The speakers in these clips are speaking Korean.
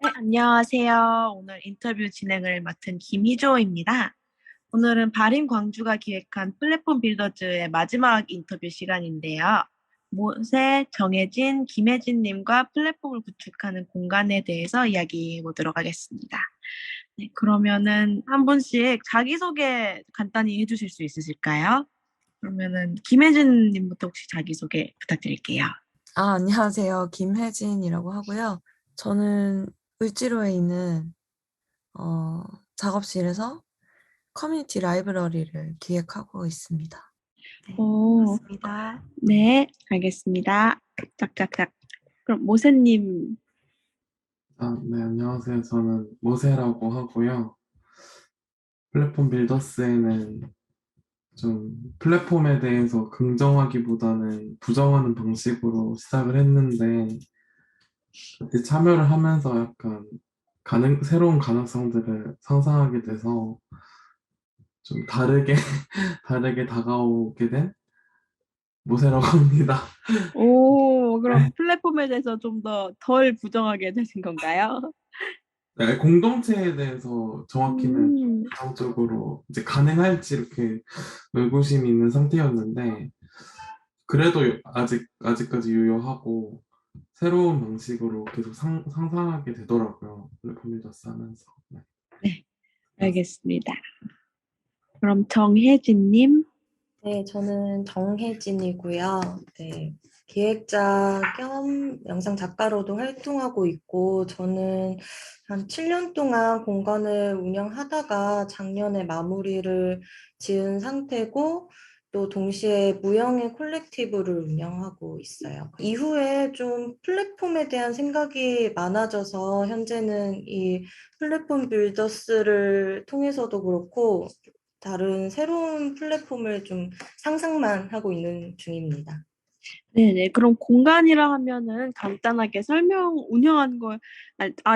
네, 안녕하세요. 오늘 인터뷰 진행을 맡은 김희조입니다. 오늘은 바림 광주가 기획한 플랫폼 빌더즈의 마지막 인터뷰 시간인데요. 모세, 정혜진, 김혜진님과 플랫폼을 구축하는 공간에 대해서 이야기해 보도록 하겠습니다. 네, 그러면은 한 분씩 자기소개 간단히 해주실 수 있으실까요? 그러면은 김혜진님부터 혹시 자기소개 부탁드릴게요. 안녕하세요. 김혜진이라고 하고요. 저는 을지로에 있는 어, 작업실에서 커뮤니티 라이브러리를 기획하고 있습니다. 네, 오, 반갑습니다. 네, 알겠습니다. 짝짝짝. 그럼 모세님, 네, 안녕하세요. 저는 모세라고 하고요. 플랫폼 빌더스에는 좀 플랫폼에 대해서 긍정하기보다는 부정하는 방식으로 시작을 했는데, 그때 참여를 하면서 약간 새로운 가능성들을 상상하게 돼서 좀 다르게, 다르게 다가오게 된 모세라고 합니다. 그럼 플랫폼에 대해서 좀 덜 부정하게 되신 건가요? 네, 공동체에 대해서 정확히는 좀 음, 부정적으로 이제 가능할지 이렇게 의구심이 있는 상태였는데, 그래도 아직까지 유효하고 새로운 방식으로 계속 상상하게 되더라고요. 플랫폼 리더스 하면서. 네. 네, 알겠습니다. 그럼 정혜진님, 네, 저는 정혜진이고요. 네, 기획자 겸 영상 작가로도 활동하고 있고, 저는 한 7년 동안 공간을 운영하다가 작년에 마무리를 지은 상태고, 또 동시에 무형의 콜렉티브를 운영하고 있어요. 이후에 좀 플랫폼에 대한 생각이 많아져서 현재는 이 플랫폼 빌더스를 통해서도 그렇고, 다른 새로운 플랫폼을 좀 상상만 하고 있는 중입니다. 네네. 그럼 공간이라 하면은 간단하게 운영하는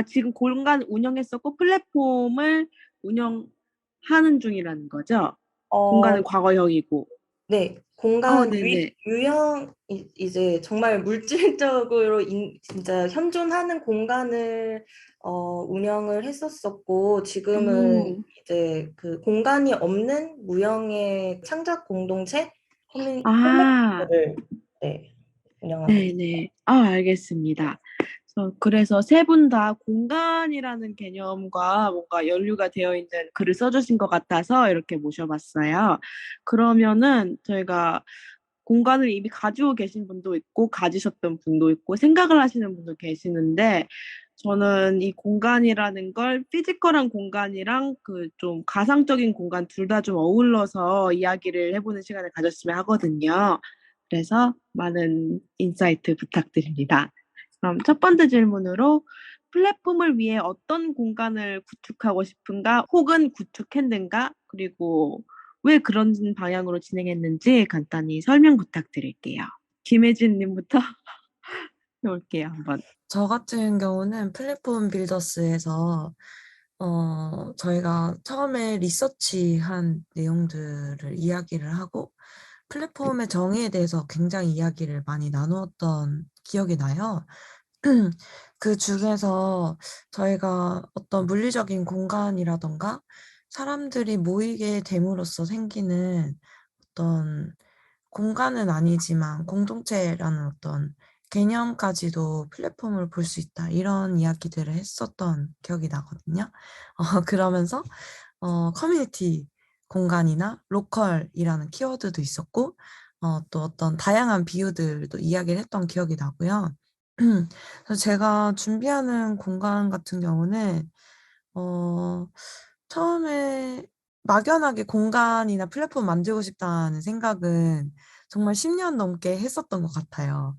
지금 공간 운영했었고 플랫폼을 운영하는 중이라는 거죠? 공간은 어, 과거형이고. 네, 공간 네네. 유형 이제 정말 물질적으로 진짜 현존하는 공간을 운영을 했었었고 지금은 오, 이제 그 공간이 없는 무형의 창작 공동체 아, 콜렉티브를 네, 운영하고 있습니다. 네네. 알겠습니다. 그래서 세 분 다 공간이라는 개념과 뭔가 연류가 되어 있는 글을 써주신 것 같아서 이렇게 모셔봤어요. 그러면은 저희가 공간을 이미 가지고 계신 분도 있고, 가지셨던 분도 있고, 생각을 하시는 분도 계시는데, 저는 이 공간이라는 걸 피지컬한 공간이랑 그 좀 가상적인 공간 둘 다 좀 어울러서 이야기를 해보는 시간을 가졌으면 하거든요. 그래서 많은 인사이트 부탁드립니다. 그럼 첫 번째 질문으로 플랫폼을 위해 어떤 공간을 구축하고 싶은가, 혹은 구축했는가, 그리고 왜 그런 방향으로 진행했는지 간단히 설명 부탁드릴게요. 김혜진님부터 해볼게요, 한번. 저 같은 경우는 플랫폼 빌더스에서 저희가 처음에 리서치한 내용들을 이야기를 하고 플랫폼의 정의에 대해서 굉장히 이야기를 많이 나누었던 기억이 나요. 그 중에서 저희가 어떤 물리적인 공간이라던가 사람들이 모이게 됨으로써 생기는 어떤 공간은 아니지만 공동체라는 어떤 개념까지도 플랫폼을 볼 수 있다. 이런 이야기들을 했었던 기억이 나거든요. 그러면서 커뮤니티 공간이나 로컬이라는 키워드도 있었고, 또 어떤 다양한 비유들도 이야기를 했던 기억이 나고요. 그래서 제가 준비하는 공간 같은 경우는, 처음에 막연하게 공간이나 플랫폼 만들고 싶다는 생각은 정말 10년 넘게 했었던 것 같아요.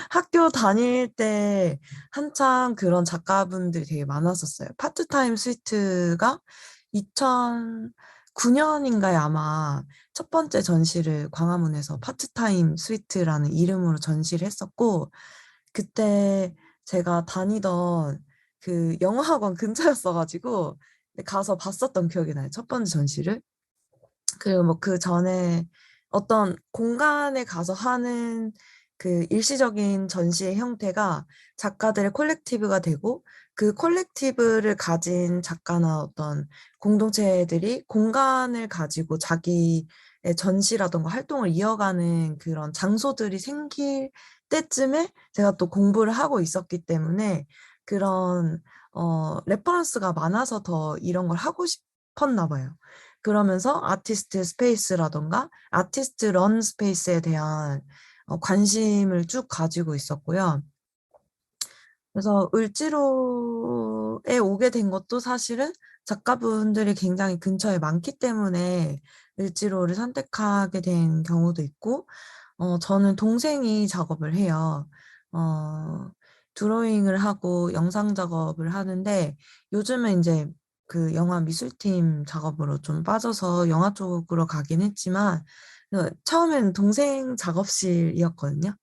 학교 다닐 때 한참 그런 작가분들이 되게 많았었어요. 파트타임 스위트가 2009년인가에 아마 첫 번째 전시를 광화문에서 파트타임 스위트라는 이름으로 전시를 했었고, 그때 제가 다니던 그 영어학원 근처였어가지고 가서 봤었던 기억이 나요. 첫 번째 전시를. 그리고 뭐 그 전에 어떤 공간에 가서 하는 그 일시적인 전시의 형태가 작가들의 콜렉티브가 되고 그 콜렉티브를 가진 작가나 어떤 공동체들이 공간을 가지고 자기의 전시라던가 활동을 이어가는 그런 장소들이 생길 때쯤에 제가 또 공부를 하고 있었기 때문에 그런 레퍼런스가 많아서 더 이런 걸 하고 싶었나 봐요. 그러면서 아티스트 스페이스라던가 아티스트 런 스페이스에 대한 관심을 쭉 가지고 있었고요. 그래서 을지로에 오게 된 것도 사실은 작가분들이 굉장히 근처에 많기 때문에 을지로를 선택하게 된 경우도 있고, 저는 동생이 작업을 해요. 드로잉을 하고 영상 작업을 하는데 요즘은 이제 그 영화 미술팀 작업으로 좀 빠져서 영화 쪽으로 가긴 했지만 처음엔 동생 작업실이었거든요.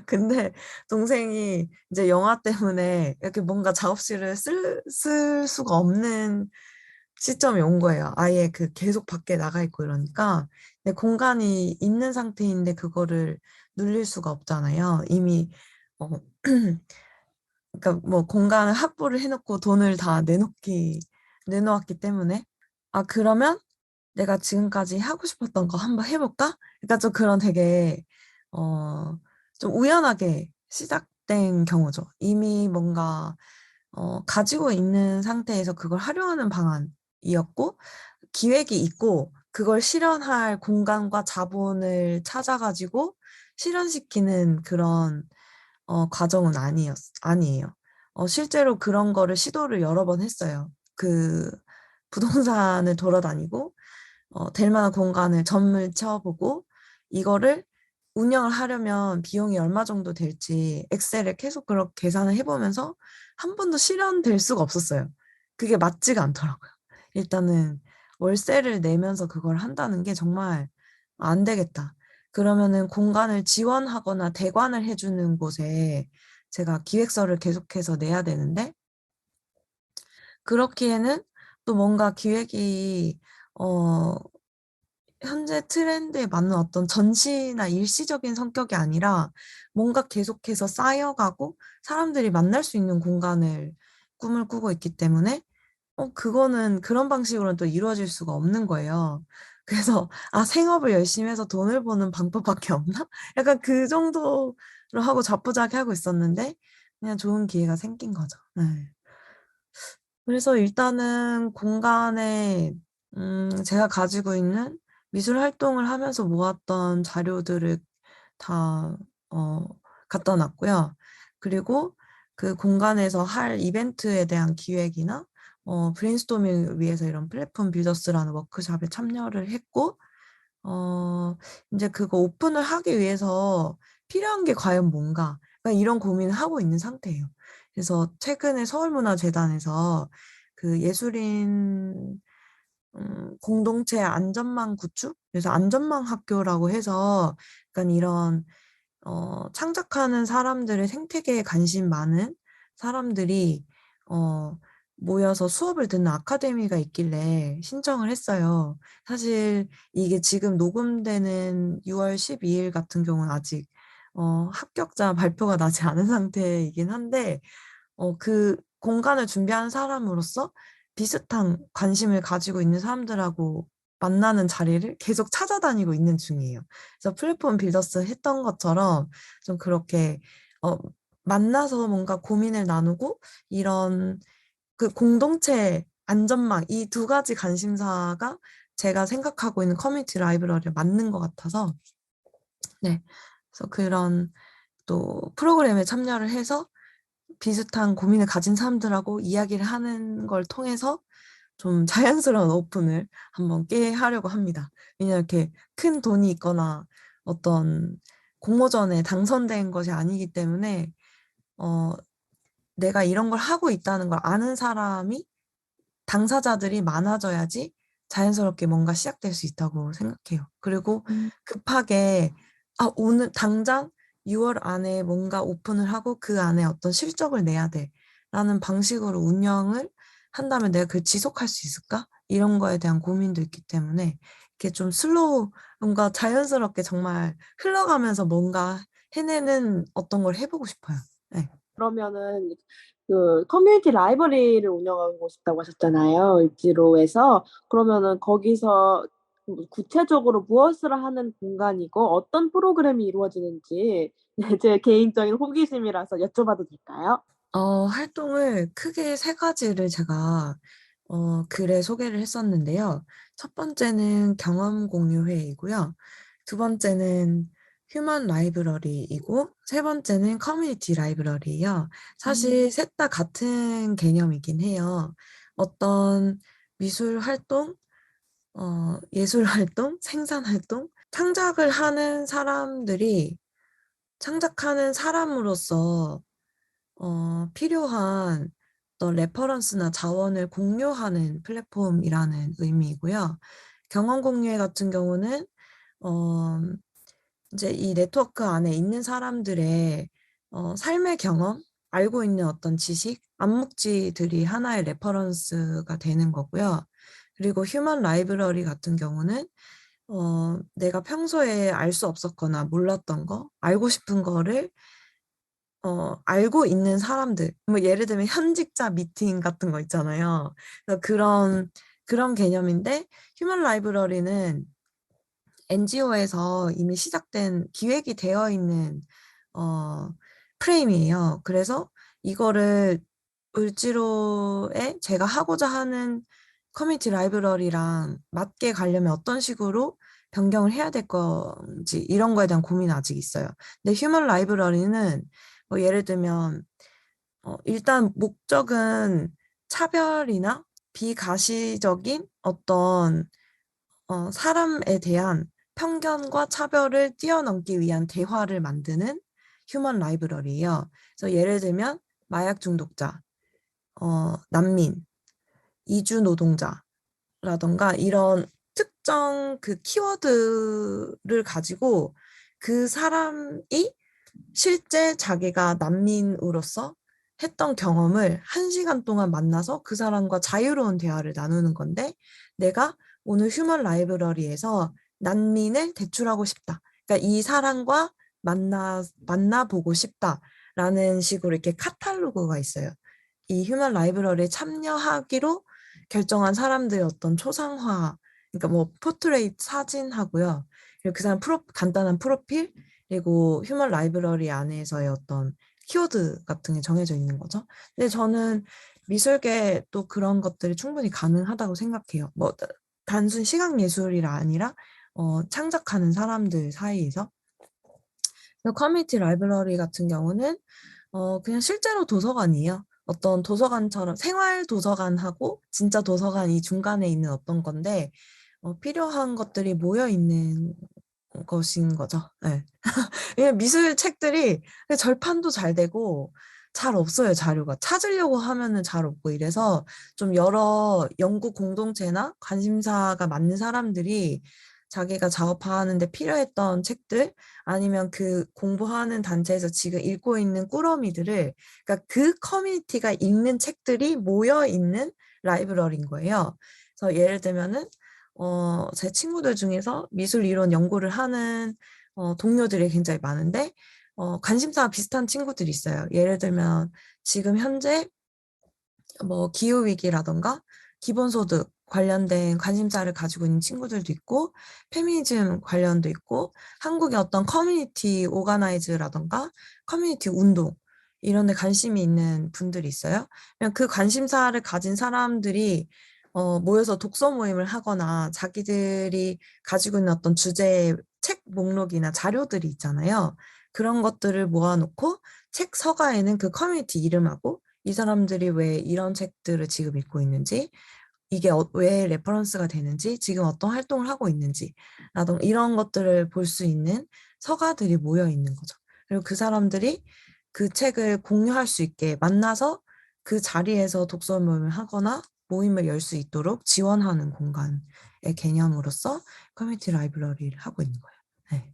근데 동생이 이제 영화 때문에 이렇게 뭔가 작업실을 쓸 수가 없는 시점이 온 거예요. 아예 그 계속 밖에 나가 있고 이러니까. 근데 공간이 있는 상태인데 그거를 눌릴 수가 없잖아요. 이미, 어, 그러니까 뭐 공간을 확보를 해놓고 돈을 다 내놓았기 때문에. 아, 그러면 내가 지금까지 하고 싶었던 거 한번 해볼까? 그러니까 좀 그런 되게, 어, 좀 우연하게 시작된 경우죠. 이미 뭔가, 가지고 있는 상태에서 그걸 활용하는 방안이었고, 기획이 있고, 그걸 실현할 공간과 자본을 찾아가지고 실현시키는 그런, 과정은 아니에요. 실제로 그런 거를 시도를 여러 번 했어요. 그, 부동산을 돌아다니고, 될 만한 공간을 점을 쳐보고 이거를 운영을 하려면 비용이 얼마 정도 될지 엑셀에 계속 그렇게 계산을 해보면서 한 번도 실현될 수가 없었어요. 그게 맞지가 않더라고요. 일단은 월세를 내면서 그걸 한다는 게 정말 안 되겠다. 그러면은 공간을 지원하거나 대관을 해주는 곳에 제가 기획서를 계속해서 내야 되는데 그렇기에는 또 뭔가 기획이 어, 현재 트렌드에 맞는 어떤 전시나 일시적인 성격이 아니라 뭔가 계속해서 쌓여가고 사람들이 만날 수 있는 공간을 꿈을 꾸고 있기 때문에 그거는 그런 방식으로는 또 이루어질 수가 없는 거예요. 그래서 생업을 열심히 해서 돈을 버는 방법밖에 없나? 약간 그 정도로 하고 자포자기하고 있었는데 그냥 좋은 기회가 생긴 거죠. 네. 그래서 일단은 공간에 제가 가지고 있는 미술 활동을 하면서 모았던 자료들을 다 어, 갖다 놨고요. 그리고 그 공간에서 할 이벤트에 대한 기획이나 브레인스토밍을 위해서 이런 플랫폼 빌더스라는 워크숍에 참여를 했고 이제 그거 오픈을 하기 위해서 필요한 게 과연 뭔가 그러니까 이런 고민을 하고 있는 상태예요. 그래서 최근에 서울문화재단에서 그 예술인 공동체 안전망 구축? 그래서 안전망 학교라고 해서 약간 이런 창작하는 사람들의 생태계에 관심 많은 사람들이 어, 모여서 수업을 듣는 아카데미가 있길래 신청을 했어요. 사실 이게 지금 녹음되는 6월 12일 같은 경우는 아직 합격자 발표가 나지 않은 상태이긴 한데 그 공간을 준비하는 사람으로서 비슷한 관심을 가지고 있는 사람들하고 만나는 자리를 계속 찾아다니고 있는 중이에요. 그래서 플랫폼 빌더스 했던 것처럼 좀 그렇게 어, 만나서 뭔가 고민을 나누고 이런 그 공동체 안전망 이 두 가지 관심사가 제가 생각하고 있는 커뮤니티 라이브러리에 맞는 것 같아서 네. 그래서 그런 또 프로그램에 참여를 해서 비슷한 고민을 가진 사람들하고 이야기를 하는 걸 통해서 좀 자연스러운 오픈을 한번 깨 하려고 합니다. 왜냐면 이렇게 큰 돈이 있거나 어떤 공모전에 당선된 것이 아니기 때문에 어, 내가 이런 걸 하고 있다는 걸 아는 사람이 당사자들이 많아져야지 자연스럽게 뭔가 시작될 수 있다고 생각해요. 그리고 음, 급하게 오늘 당장 6월 안에 뭔가 오픈을 하고 그 안에 어떤 실적을 내야 돼. 라는 방식으로 운영을 한다면 내가 그걸 지속할 수 있을까? 이런 거에 대한 고민도 있기 때문에 이렇게 좀 슬로우, 뭔가 자연스럽게 정말 흘러가면서 뭔가 해내는 어떤 걸 해보고 싶어요. 네. 그러면은 그 커뮤니티 라이브러리를 운영하고 싶다고 하셨잖아요. 을지로에서. 그러면은 거기서 구체적으로 무엇을 하는 공간이고 어떤 프로그램이 이루어지는지 제 개인적인 호기심이라서 여쭤봐도 될까요? 활동을 크게 세 가지를 제가 글에 소개를 했었는데요. 첫 번째는 경험 공유 회의이고요. 두 번째는 휴먼 라이브러리이고, 세 번째는 커뮤니티 라이브러리예요. 사실 셋 다 같은 개념이긴 해요. 어떤 미술 활동, 예술 활동, 생산 활동, 창작을 하는 사람들이 창작하는 사람으로서 필요한 어떤 레퍼런스나 자원을 공유하는 플랫폼이라는 의미이고요. 경험 공유회 같은 경우는 어, 이제 이 네트워크 안에 있는 사람들의 삶의 경험, 알고 있는 어떤 지식, 암묵지들이 하나의 레퍼런스가 되는 거고요. 그리고 휴먼 라이브러리 같은 경우는 내가 평소에 알 수 없었거나 몰랐던 거, 알고 싶은 거를 알고 있는 사람들, 뭐 예를 들면 현직자 미팅 같은 거 있잖아요. 그래서 그런 개념인데, 휴먼 라이브러리는 NGO에서 이미 시작된 기획이 되어 있는 어, 프레임이에요. 그래서 이거를 을지로에 제가 하고자 하는 커뮤니티 라이브러리랑 맞게 가려면 어떤 식으로 변경을 해야 될 건지 이런 거에 대한 고민이 아직 있어요. 근데 휴먼 라이브러리는 뭐 예를 들면 일단 목적은 차별이나 비가시적인 어떤 사람에 대한 편견과 차별을 뛰어넘기 위한 대화를 만드는 휴먼 라이브러리예요. 그래서 예를 들면 마약 중독자, 난민, 이주 노동자라던가 이런 특정 그 키워드를 가지고 그 사람이 실제 자기가 난민으로서 했던 경험을 1시간 동안 만나서 그 사람과 자유로운 대화를 나누는 건데 내가 오늘 휴먼 라이브러리에서 난민을 대출하고 싶다. 그러니까 이 사람과 만나보고 싶다라는 식으로 이렇게 카탈로그가 있어요. 이 휴먼 라이브러리에 참여하기로 결정한 사람들의 어떤 초상화, 그러니까 뭐 포트레이트 사진하고요. 그리고 그 사람 간단한 프로필, 그리고 휴먼 라이브러리 안에서의 어떤 키워드 같은 게 정해져 있는 거죠. 근데 저는 미술계 또 그런 것들이 충분히 가능하다고 생각해요. 뭐 단순 시각 예술이 아니라 창작하는 사람들 사이에서. 커뮤니티 라이브러리 같은 경우는 그냥 실제로 도서관이에요. 어떤 도서관처럼 생활 도서관하고 진짜 도서관이 중간에 있는 어떤 건데 필요한 것들이 모여 있는 것인 거죠. 네. 왜냐면 미술 책들이 절판도 잘 되고 잘 없어요, 자료가. 찾으려고 하면은 잘 없고 이래서 좀 여러 연구 공동체나 관심사가 맞는 사람들이 자기가 작업하는데 필요했던 책들 아니면 그 공부하는 단체에서 지금 읽고 있는 꾸러미들을 그러니까 그 커뮤니티가 읽는 책들이 모여 있는 라이브러리인 거예요. 그래서 예를 들면은 제 친구들 중에서 미술 이론 연구를 하는 동료들이 굉장히 많은데 관심사가 비슷한 친구들이 있어요. 예를 들면 지금 현재 뭐 기후위기라던가 기본소득 관련된 관심사를 가지고 있는 친구들도 있고 페미니즘 관련도 있고 한국의 어떤 커뮤니티 오가나이즈라던가 커뮤니티 운동 이런 데 관심이 있는 분들이 있어요. 그냥 그 관심사를 가진 사람들이 모여서 독서 모임을 하거나 자기들이 가지고 있는 어떤 주제의 책 목록이나 자료들이 있잖아요. 그런 것들을 모아놓고 책 서가에는 그 커뮤니티 이름하고 이 사람들이 왜 이런 책들을 지금 읽고 있는지, 이게 왜 레퍼런스가 되는지, 지금 어떤 활동을 하고 있는지, 라던가 이런 것들을 볼 수 있는 서가들이 모여 있는 거죠. 그리고 그 사람들이 그 책을 공유할 수 있게 만나서 그 자리에서 독서 모임을 하거나 모임을 열 수 있도록 지원하는 공간의 개념으로서 커뮤니티 라이브러리를 하고 있는 거예요. 네.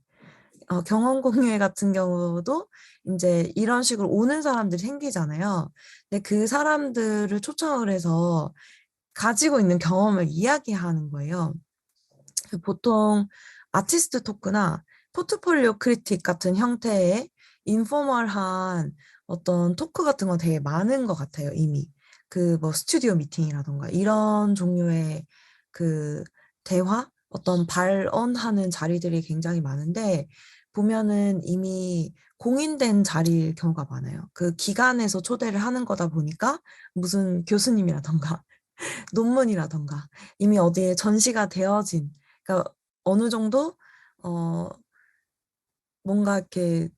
경험 공유회 같은 경우도 이제 이런 식으로 오는 사람들이 생기잖아요. 근데 그 사람들을 초청을 해서 가지고 있는 경험을 이야기하는 거예요. 보통 아티스트 토크나 포트폴리오 크리틱 같은 형태의 인포멀한 어떤 토크 같은 거 되게 많은 것 같아요, 이미. 그 뭐 스튜디오 미팅이라던가 이런 종류의 그 대화, 어떤 발언하는 자리들이 굉장히 많은데 보면은 이미 공인된 자리일 경우가 많아요. 그 기관에서 초대를 하는 거다 보니까 무슨 교수님이라던가 논문이라던가 이미 어디에 전시가 되어진, 그러니까 어느 정도 어 뭔가 이렇게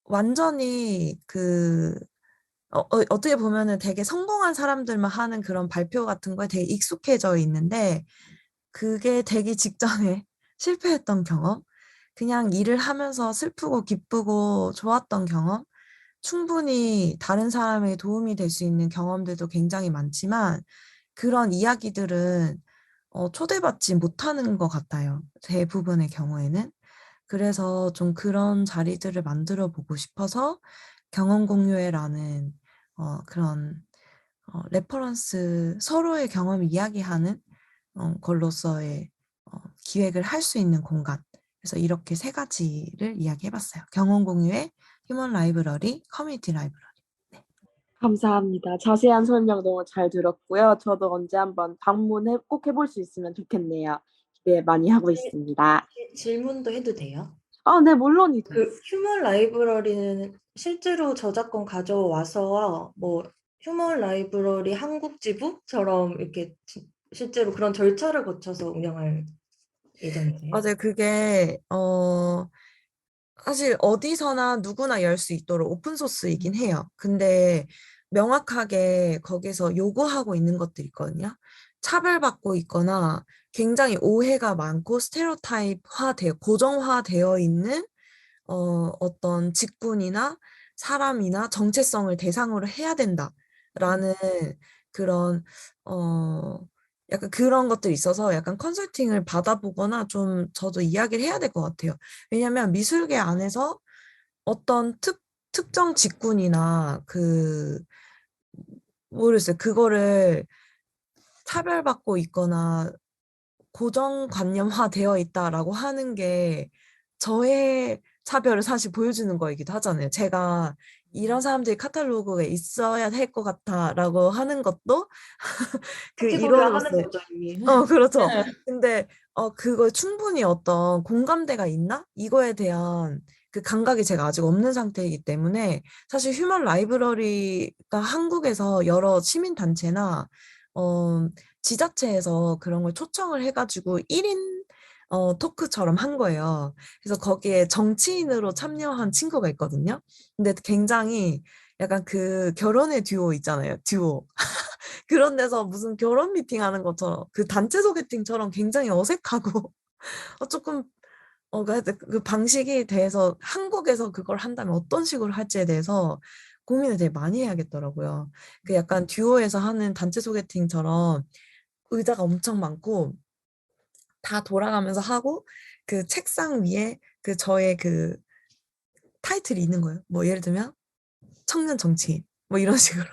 완전히 어떻게 보면은 되게 성공한 사람들만 하는 그런 발표 같은 거에 되게 익숙해져 있는데 그게 되기 직전에 실패했던 경험, 그냥 일을 하면서 슬프고 기쁘고 좋았던 경험, 충분히 다른 사람에게 도움이 될 수 있는 경험들도 굉장히 많지만 그런 이야기들은 초대받지 못하는 것 같아요. 대부분의 경우에는. 그래서 좀 그런 자리들을 만들어 보고 싶어서 경험 공유회라는 그런 레퍼런스, 서로의 경험을 이야기하는 걸로서의 기획을 할 수 있는 공간. 그래서 이렇게 세 가지를 이야기해봤어요. 경험 공유회, 휴먼 라이브러리, 커뮤니티 라이브러리. 네. 감사합니다. 자세한 설명 너무 잘 들었고요. 저도 언제 한번 꼭 해볼 수 있으면 좋겠네요. 기대 많이 하고 있습니다. 질문도 해도 돼요? 네, 물론이죠. 그 휴먼 라이브러리는 실제로 저작권 가져와서 뭐 휴먼 라이브러리 한국 지부처럼 이렇게 실제로 그런 절차를 거쳐서 운영할 예정이세요? 맞아요. 그게 사실 어디서나 누구나 열 수 있도록 오픈소스이긴 해요. 근데 명확하게 거기서 요구하고 있는 것들이 있거든요. 차별받고 있거나 굉장히 오해가 많고 고정화되어 있는 어떤 직군이나 사람이나 정체성을 대상으로 해야 된다라는 그런 어 약간 그런 것들이 있어서 약간 컨설팅을 받아보거나 좀 저도 이야기를 해야 될 것 같아요. 왜냐하면 미술계 안에서 어떤 특정 직군이나 모르겠어요. 그거를 차별받고 있거나 고정관념화 되어 있다라고 하는 게 저의 차별을 사실 보여주는 거이기도 하잖아요. 제가 이런 사람들이 카탈로그에 있어야 할 것 같아라고 하는 것도 그 카테고리화 하는 일원으로서 거죠, 이미. 그렇죠. 근데 그걸 충분히 어떤 공감대가 있나? 이거에 대한 그 감각이 제가 아직 없는 상태이기 때문에 사실 휴먼 라이브러리가 한국에서 여러 시민단체나 지자체에서 그런 걸 초청을 해가지고 1인 토크처럼 한 거예요. 그래서 거기에 정치인으로 참여한 친구가 있거든요. 근데 굉장히 약간 그 결혼의 듀오 있잖아요. 듀오. 그런 데서 무슨 결혼 미팅 하는 것처럼 그 단체 소개팅처럼 굉장히 어색하고 조금 그 방식에 대해서 한국에서 그걸 한다면 어떤 식으로 할지에 대해서 고민을 되게 많이 해야겠더라고요. 그 약간 듀오에서 하는 단체 소개팅처럼 의자가 엄청 많고 다 돌아가면서 하고 그 책상 위에 저의 타이틀이 있는 거예요. 뭐 예를 들면 청년 정치인 뭐 이런 식으로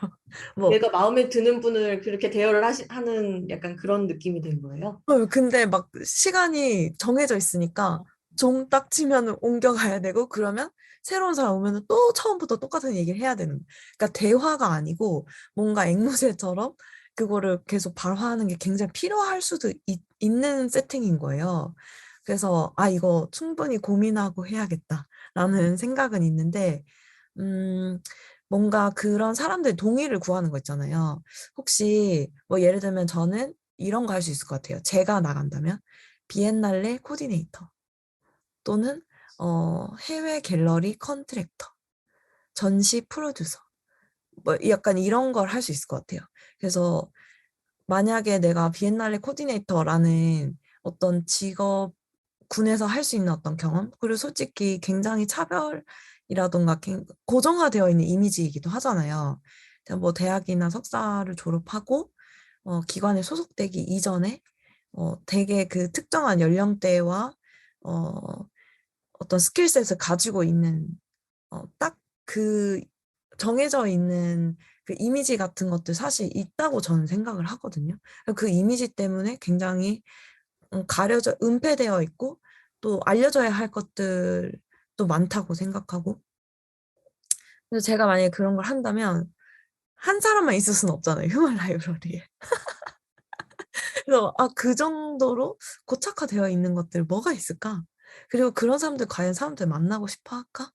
뭐 내가 마음에 드는 분을 그렇게 대여를 하는 약간 그런 느낌이 든 거예요. 근데 막 시간이 정해져 있으니까 종 딱 치면 옮겨가야 되고 그러면 새로운 사람 오면 또 처음부터 똑같은 얘기를 해야 되는 거예요. 그러니까 대화가 아니고 뭔가 앵무새처럼 그거를 계속 발화하는 게 굉장히 필요할 수도 있는 세팅인 거예요. 그래서 이거 충분히 고민하고 해야겠다라는 생각은 있는데 뭔가 그런 사람들 동의를 구하는 거 있잖아요. 혹시 뭐 예를 들면 저는 이런 거 할 수 있을 것 같아요. 제가 나간다면 비엔날레 코디네이터 또는 해외 갤러리 컨트랙터, 전시 프로듀서 뭐 약간 이런 걸 할 수 있을 것 같아요. 그래서 만약에 내가 비엔날레 코디네이터라는 어떤 직업 군에서 할 수 있는 어떤 경험, 그리고 솔직히 굉장히 차별이라던가 고정화되어 있는 이미지이기도 하잖아요. 뭐 대학이나 석사를 졸업하고 기관에 소속되기 이전에 되게 그 특정한 연령대와 어떤 스킬셋을 가지고 있는 딱 그 정해져 있는 그 이미지 같은 것들 사실 있다고 저는 생각을 하거든요. 그 이미지 때문에 굉장히 은폐되어 있고 또 알려져야 할 것들을 많다고 생각하고. 그래서 제가 만약에 그런 걸 한다면 한 사람만 있을 수는 없잖아요. 휴먼 라이브러리에. 그래서 그 정도로 고착화되어 있는 것들 뭐가 있을까? 그리고 그런 사람들 과연 사람들 만나고 싶어 할까?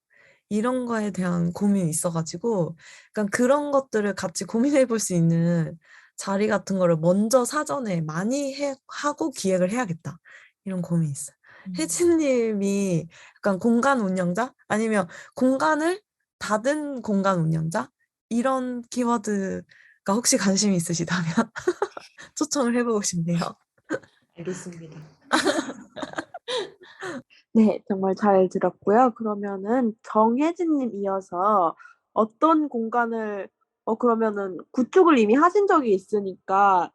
이런 거에 대한 고민이 있어가지고 약간 그런 것들을 같이 고민해 볼 수 있는 자리 같은 거를 먼저 사전에 많이 하고 기획을 해야겠다. 이런 고민이 있어요. 혜진님이 약간 공간 운영자? 아니면 공간을 닫은 공간 운영자? 이런 키워드가 혹시 관심이 있으시다면 초청을 해보고 싶네요. 알겠습니다. 네, 정말 잘 들었고요. 그러면은 정혜진님 이어서 어떤 공간을, 그러면은 구축을 이미 하신 적이 있으니까,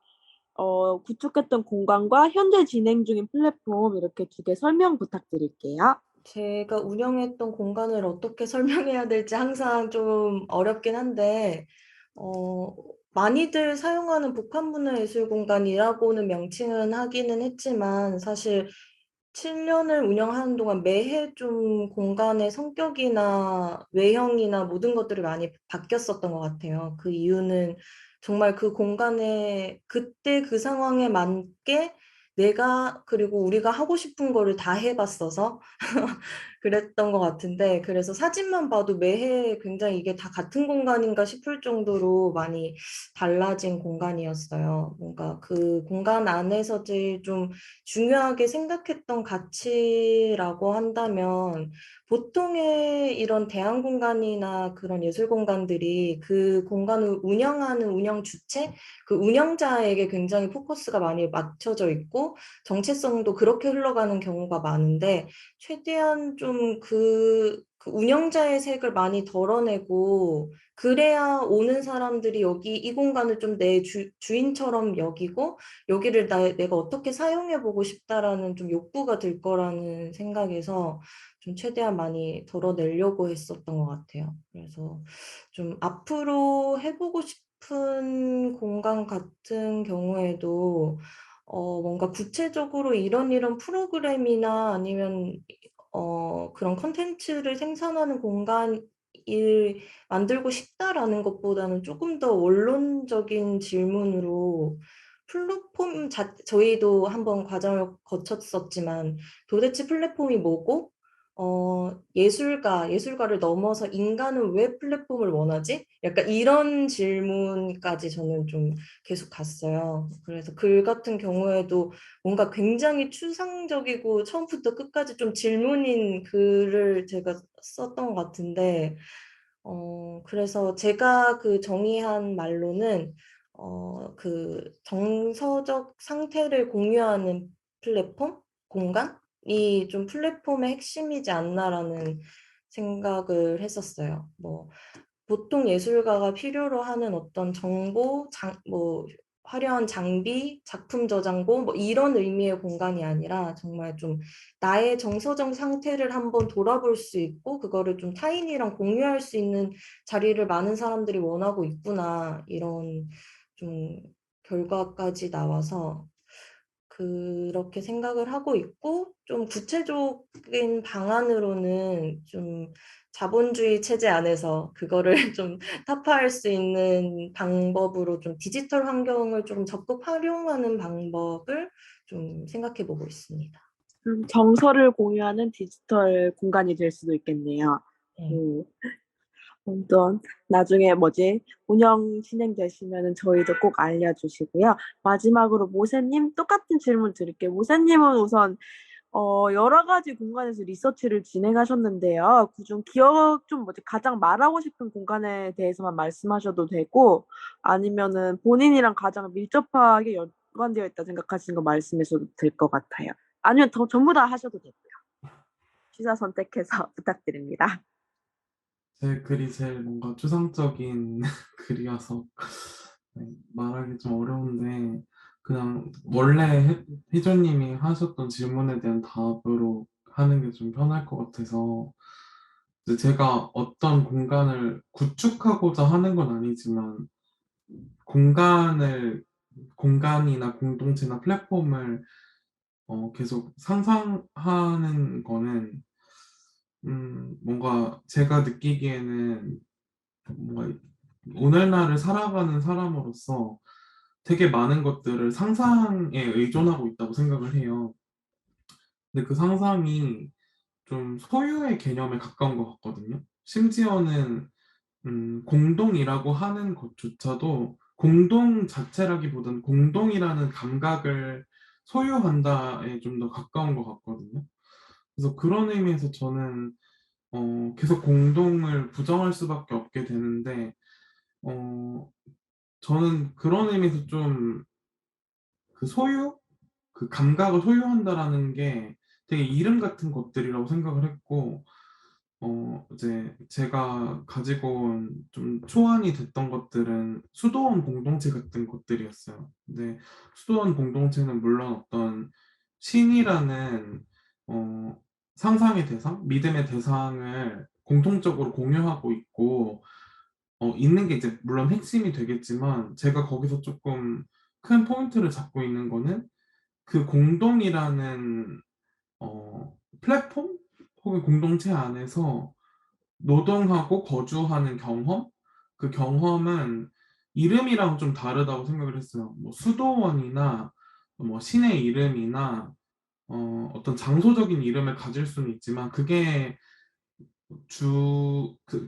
구축했던 공간과 현재 진행 중인 플랫폼 이렇게 두 개 설명 부탁드릴게요. 제가 운영했던 공간을 어떻게 설명해야 될지 항상 좀 어렵긴 한데, 어, 많이들 사용하는 복합문화예술공간이라고는 명칭은 하기는 했지만, 사실 7년을 운영하는 동안 매해 좀 공간의 성격이나 외형이나 모든 것들이 많이 바뀌었었던 것 같아요. 그 이유는 정말 그 공간에 그때 그 상황에 맞게 내가 그리고 우리가 하고 싶은 거를 다 해봤어서 그랬던 것 같은데, 그래서 사진만 봐도 매해 굉장히 이게 다 같은 공간인가 싶을 정도로 많이 달라진 공간이었어요. 뭔가 그 공간 안에서 제일 좀 중요하게 생각했던 가치라고 한다면, 보통의 이런 대안 공간이나 그런 예술 공간들이 그 공간을 운영하는 운영 주체, 그 운영자에게 굉장히 포커스가 많이 맞춰져 있고, 정체성도 그렇게 흘러가는 경우가 많은데, 최대한 좀 그 운영자의 색을 많이 덜어내고, 그래야 오는 사람들이 여기 이 공간을 좀 내 주인처럼 여기고, 여기를 내가 어떻게 사용해보고 싶다라는 좀 욕구가 들 거라는 생각에서 좀 최대한 많이 덜어내려고 했었던 것 같아요. 그래서 좀 앞으로 해보고 싶은 공간 같은 경우에도 뭔가 구체적으로 이런 프로그램이나 아니면 그런 컨텐츠를 생산하는 공간을 만들고 싶다라는 것보다는 조금 더 원론적인 질문으로 플랫폼 저희도 한번 과정을 거쳤었지만 도대체 플랫폼이 뭐고 예술가를 넘어서 인간은 왜 플랫폼을 원하지? 약간 이런 질문까지 저는 좀 계속 갔어요. 그래서 글 같은 경우에도 뭔가 굉장히 추상적이고 처음부터 끝까지 좀 질문인 글을 제가 썼던 것 같은데, 그래서 제가 그 정의한 말로는, 그 정서적 상태를 공유하는 플랫폼? 공간이 좀 플랫폼의 핵심이지 않나라는 생각을 했었어요. 뭐, 보통 예술가가 필요로 하는 어떤 정보, 뭐, 화려한 장비, 작품 저장고, 뭐 이런 의미의 공간이 아니라 정말 좀 나의 정서적 상태를 한번 돌아볼 수 있고, 그거를 좀 타인이랑 공유할 수 있는 자리를 많은 사람들이 원하고 있구나, 이런 좀 결과까지 나와서 그렇게 생각을 하고 있고, 좀 구체적인 방안으로는 좀 자본주의 체제 안에서 그거를 좀 타파할 수 있는 방법으로 좀 디지털 환경을 좀 적극 활용하는 방법을 좀 생각해 보고 있습니다. 정서를 공유하는 디지털 공간이 될 수도 있겠네요. 네. 음, 아무튼 나중에 운영 진행되시면은 저희도 꼭 알려주시고요. 마지막으로 모세님 똑같은 질문 드릴게요. 모세님은 우선 여러 가지 공간에서 리서치를 진행하셨는데요. 그중 가장 말하고 싶은 공간에 대해서만 말씀하셔도 되고, 아니면은 본인이랑 가장 밀접하게 연관되어 있다 생각하시는 거 말씀하셔도 될 것 같아요. 아니면 전부 다 하셔도 되고요. 취사 선택해서 부탁드립니다. 제 글이 제일 뭔가 추상적인 글이어서 말하기 좀 어려운데 그냥 원래 희조님이 하셨던 질문에 대한 답으로 하는 게 좀 편할 것 같아서 이제 제가 어떤 공간을 구축하고자 하는 건 아니지만 공간이나 공동체나 플랫폼을 계속 상상하는 거는 뭔가 제가 느끼기에는 뭔가 오늘날을 살아가는 사람으로서 되게 많은 것들을 상상에 의존하고 있다고 생각을 해요. 근데 그 상상이 좀 소유의 개념에 가까운 것 같거든요. 심지어는 공동이라고 하는 것조차도 공동 자체라기보다는 공동이라는 감각을 소유한다에 좀 더 가까운 것 같거든요. 그래서 그런 의미에서 저는 계속 공동을 부정할 수밖에 없게 되는데, 어, 저는 그런 의미에서 좀 그 소유? 그 감각을 소유한다라는 게 되게 이름 같은 것들이라고 생각을 했고, 이제 제가 가지고 온 좀 초안이 됐던 것들은 수도원 공동체 같은 것들이었어요. 근데 수도원 공동체는 물론 어떤 신이라는 어, 상상의 대상, 믿음의 대상을 공통적으로 공유하고 있고 있는 게 이제 물론 핵심이 되겠지만 제가 거기서 조금 큰 포인트를 잡고 있는 거는 그 공동이라는 플랫폼 혹은 공동체 안에서 노동하고 거주하는 경험? 그 경험은 이름이랑 좀 다르다고 생각을 했어요. 뭐 수도원이나 뭐 신의 이름이나 어떤 장소적인 이름을 가질 수는 있지만 그게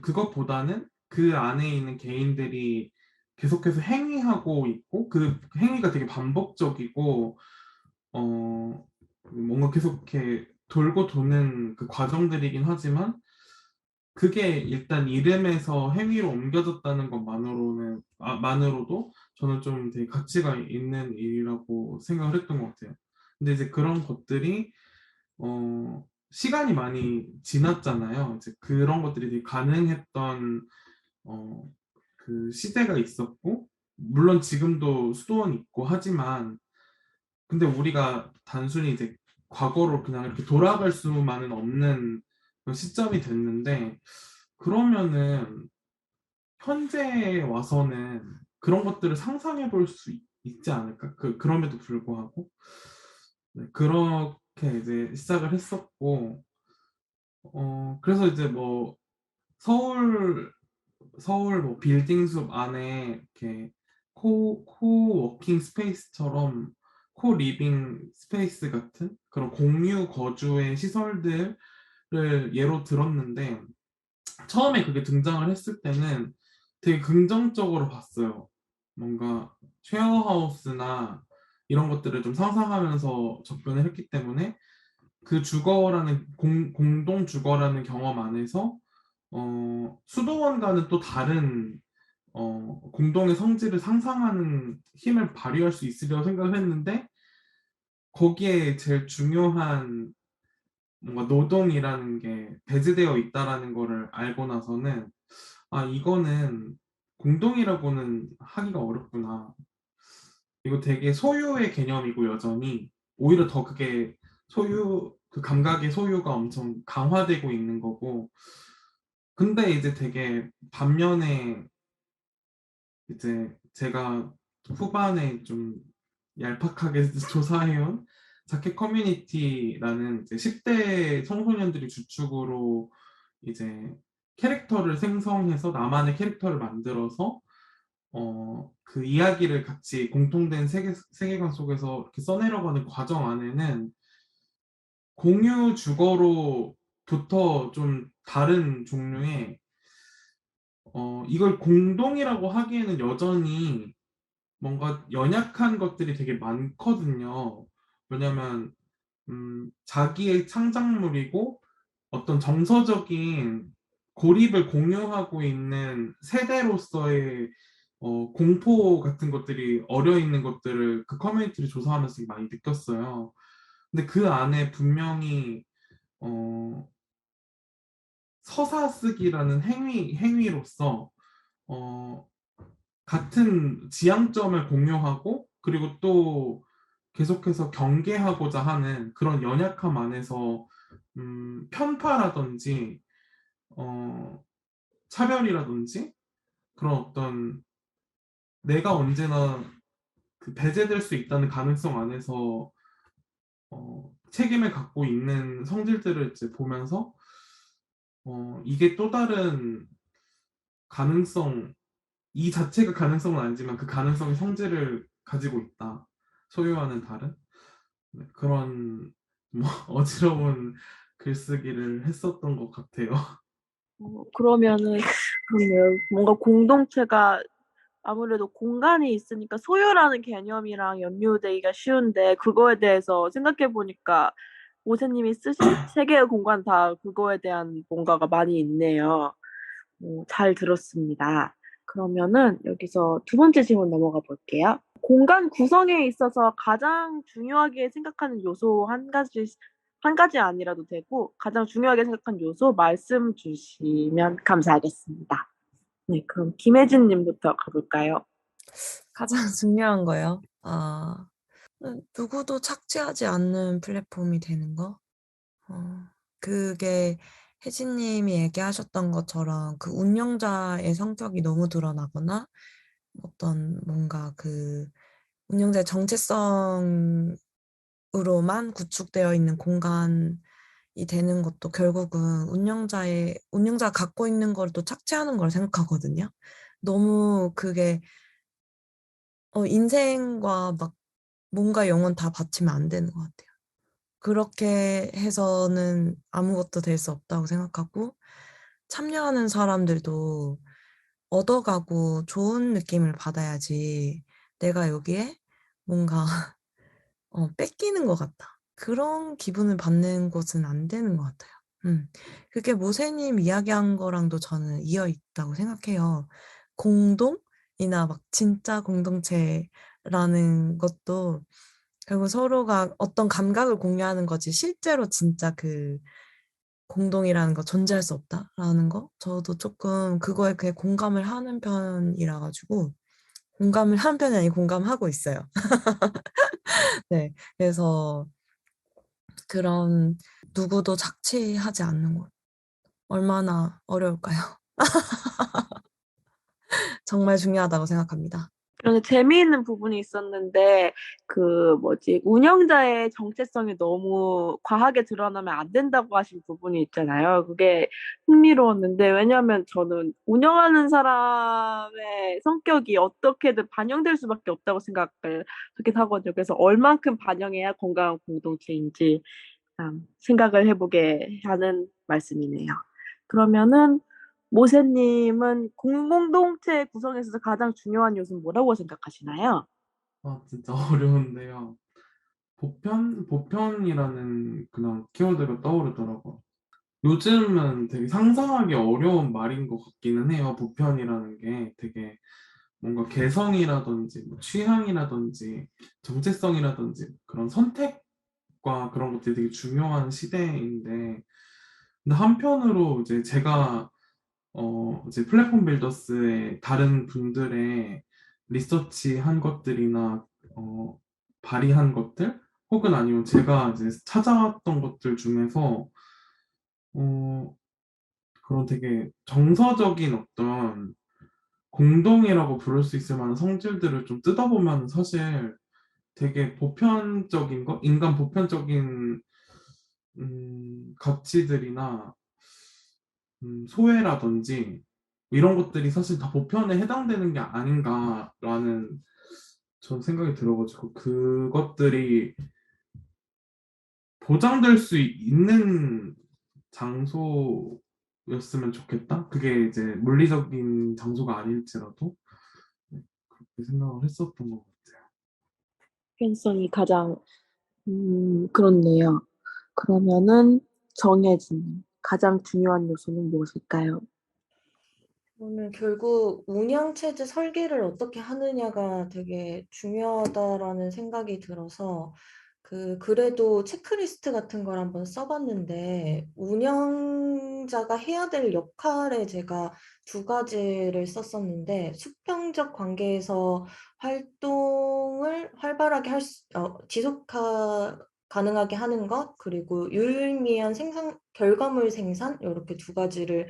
그것보다는 그 안에 있는 개인들이 계속해서 행위하고 있고 그 행위가 되게 반복적이고 뭔가 계속 이렇게 돌고 도는 그 과정들이긴 하지만 그게 일단 이름에서 행위로 옮겨졌다는 것만으로도 저는 좀 되게 가치가 있는 일이라고 생각을 했던 것 같아요. 근데 이제 그런 것들이 시간이 많이 지났잖아요. 이제 그런 것들이 되게 가능했던 어, 그 시대가 있었고, 물론 지금도 수도원 있고 하지만, 근데 우리가 단순히 이제 과거로 그냥 이렇게 돌아갈 수만은 없는 그런 시점이 됐는데, 그러면은 현재에 와서는 그런 것들을 상상해 볼 수 있지 않을까? 그럼에도 불구하고. 네, 그렇게 이제 시작을 했었고, 그래서 이제 뭐 서울 뭐 빌딩숲 안에 이렇게 코워킹 스페이스처럼 코 리빙 스페이스 같은 그런 공유 거주의 시설들을 예로 들었는데 처음에 그게 등장을 했을 때는 되게 긍정적으로 봤어요. 뭔가 쉐어하우스나 이런 것들을 좀 상상하면서 접근을 했기 때문에 그 주거라는 공동 주거라는 경험 안에서 수도원과는 또 다른 공동의 성질을 상상하는 힘을 발휘할 수 있으리라고 생각을 했는데 거기에 제일 중요한 뭔가 노동이라는 게 배제되어 있다라는 거를 알고 나서는 아 이거는 공동이라고는 하기가 어렵구나. 이거 되게 소유의 개념이고 여전히 오히려 더 그게 그 감각의 소유가 엄청 강화되고 있는 거고 근데 이제 되게 반면에 이제 제가 후반에 좀 얄팍하게 조사해온 자켓 커뮤니티라는 이제 10대 청소년들이 주축으로 이제 캐릭터를 생성해서 나만의 캐릭터를 만들어서 그 이야기를 같이 공통된 세계관 속에서 이렇게 써내려가는 과정 안에는 공유 주거로부터 좀 다른 종류의 이걸 공동이라고 하기에는 여전히 뭔가 연약한 것들이 되게 많거든요. 왜냐면 자기의 창작물이고 어떤 정서적인 고립을 공유하고 있는 세대로서의 공포 같은 것들이 어려 있는 것들을 그 커뮤니티를 조사하면서 많이 느꼈어요. 근데 그 안에 분명히 어, 서사 쓰기라는 행위로서 어, 같은 지향점을 공유하고 그리고 또 계속해서 경계하고자 하는 그런 연약함 안에서 편파라든지 어, 차별이라든지 그런 어떤 내가 언제나 그 배제될 수 있다는 가능성 안에서 책임을 갖고 있는 성질들을 이제 보면서 이게 또 다른 가능성, 이 자체가 가능성은 아니지만 그 가능성의 성질을 가지고 있다. 소유와는 다른 네, 그런 뭐 어지러운 글쓰기를 했었던 것 같아요. 그러면은 그러네요. 뭔가 공동체가 아무래도 공간이 있으니까 소유라는 개념이랑 연루되기가 쉬운데 그거에 대해서 생각해 보니까 오세님이 쓰신 세 개의 공간 다 그거에 대한 뭔가가 많이 있네요. 잘 들었습니다. 그러면은 여기서 두 번째 질문 넘어가 볼게요. 공간 구성에 있어서 가장 중요하게 생각하는 요소 한 가지 아니라도 되고, 가장 중요하게 생각하는 요소 말씀 주시면 감사하겠습니다. 네, 그럼 김혜진 님부터 가볼까요? 가장 중요한 거요. 누구도 착취하지 않는 플랫폼이 되는 거. 그게 혜진님이 얘기하셨던 것처럼 그 운영자의 성격이 너무 드러나거나 어떤 뭔가 그 운영자의 정체성으로만 구축되어 있는 공간이 되는 것도 결국은 운영자가 갖고 있는 걸 또 착취하는 걸 생각하거든요. 너무 그게 인생과 막 몸과 영혼 다 바치면 안 되는 것 같아요. 그렇게 해서는 아무것도 될 수 없다고 생각하고 참여하는 사람들도 얻어가고 좋은 느낌을 받아야지 내가 여기에 뭔가 뺏기는 것 같다. 그런 기분을 받는 것은 안 되는 것 같아요. 그게 모세님 이야기한 거랑도 저는 이어 있다고 생각해요. 공동이나 막 진짜 공동체라는 것도 결국 서로가 어떤 감각을 공유하는 거지 실제로 진짜 그 공동이라는 거 존재할 수 없다라는 거 저도 조금 그거에 그게 공감을 하는 편이라 가지고 공감을 하는 편이 아니고 공감하고 있어요. 네. 그래서 그런 누구도 착취하지 않는 것 얼마나 어려울까요? 정말 중요하다고 생각합니다. 그런데 재미있는 부분이 있었는데, 운영자의 정체성이 너무 과하게 드러나면 안 된다고 하신 부분이 있잖아요. 그게 흥미로웠는데, 왜냐면 저는 운영하는 사람의 성격이 어떻게든 반영될 수밖에 없다고 생각을 하긴 하거든요. 그래서 얼만큼 반영해야 건강한 공동체인지 생각을 해보게 하는 말씀이네요. 그러면은, 모세님은 공동체 구성에 있어서 가장 중요한 요소는 뭐라고 생각하시나요? 진짜 어려운데요. 보편이라는 그냥 키워드가 떠오르더라고요. 요즘은 되게 상상하기 어려운 말인 것 같기는 해요. 보편이라는 게 되게 뭔가 개성이라든지 뭐 취향이라든지 정체성이라든지 그런 선택과 그런 것들이 되게 중요한 시대인데 근데 한편으로 이제 제가 이제 플랫폼 빌더스의 다른 분들의 리서치한 것들이나 어, 발의한 것들 혹은 아니면 제가 이제 찾아왔던 것들 중에서 어, 그런 되게 정서적인 어떤 공동이라고 부를 수 있을 만한 성질들을 좀 뜯어보면 사실 되게 보편적인 것, 인간 보편적인 가치들이나 소외라든지 이런 것들이 사실 다 보편에 해당되는 게 아닌가라는 전 생각이 들어가지고 그것들이 보장될 수 있는 장소였으면 좋겠다. 그게 이제 물리적인 장소가 아닐지라도 네, 그렇게 생각을 했었던 것 같아요. 팬성이 가장, 그렇네요. 그러면은 정혜진, 가장 중요한 요소는 무엇일까요? 저는 결국 운영체제 설계를 어떻게 하느냐가 되게 중요하다라는 생각이 들어서 그래도 체크리스트 같은 걸 한번 써봤는데 운영자가 해야 될 역할에 제가 두 가지를 썼었는데 수평적 관계에서 활동을 활발하게 가능하게 하는 것 그리고 유의미한 결과물 생산 이렇게 두 가지를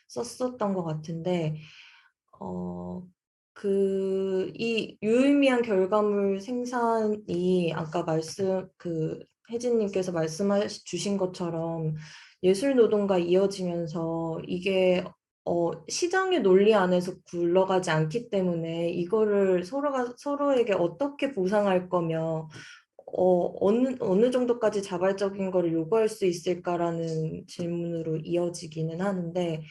썼었던 것 같은데 이 유의미한 결과물 생산이 아까 혜진님께서 말씀해 주신 것처럼 예술 노동과 이어지면서 이게 시장의 논리 안에서 굴러가지 않기 때문에 이거를 서로에게 어떻게 보상할 거며 어느 정도까지 자발적인 거를 요구할 수 있을까라는 질문으로 이어지기는 하는데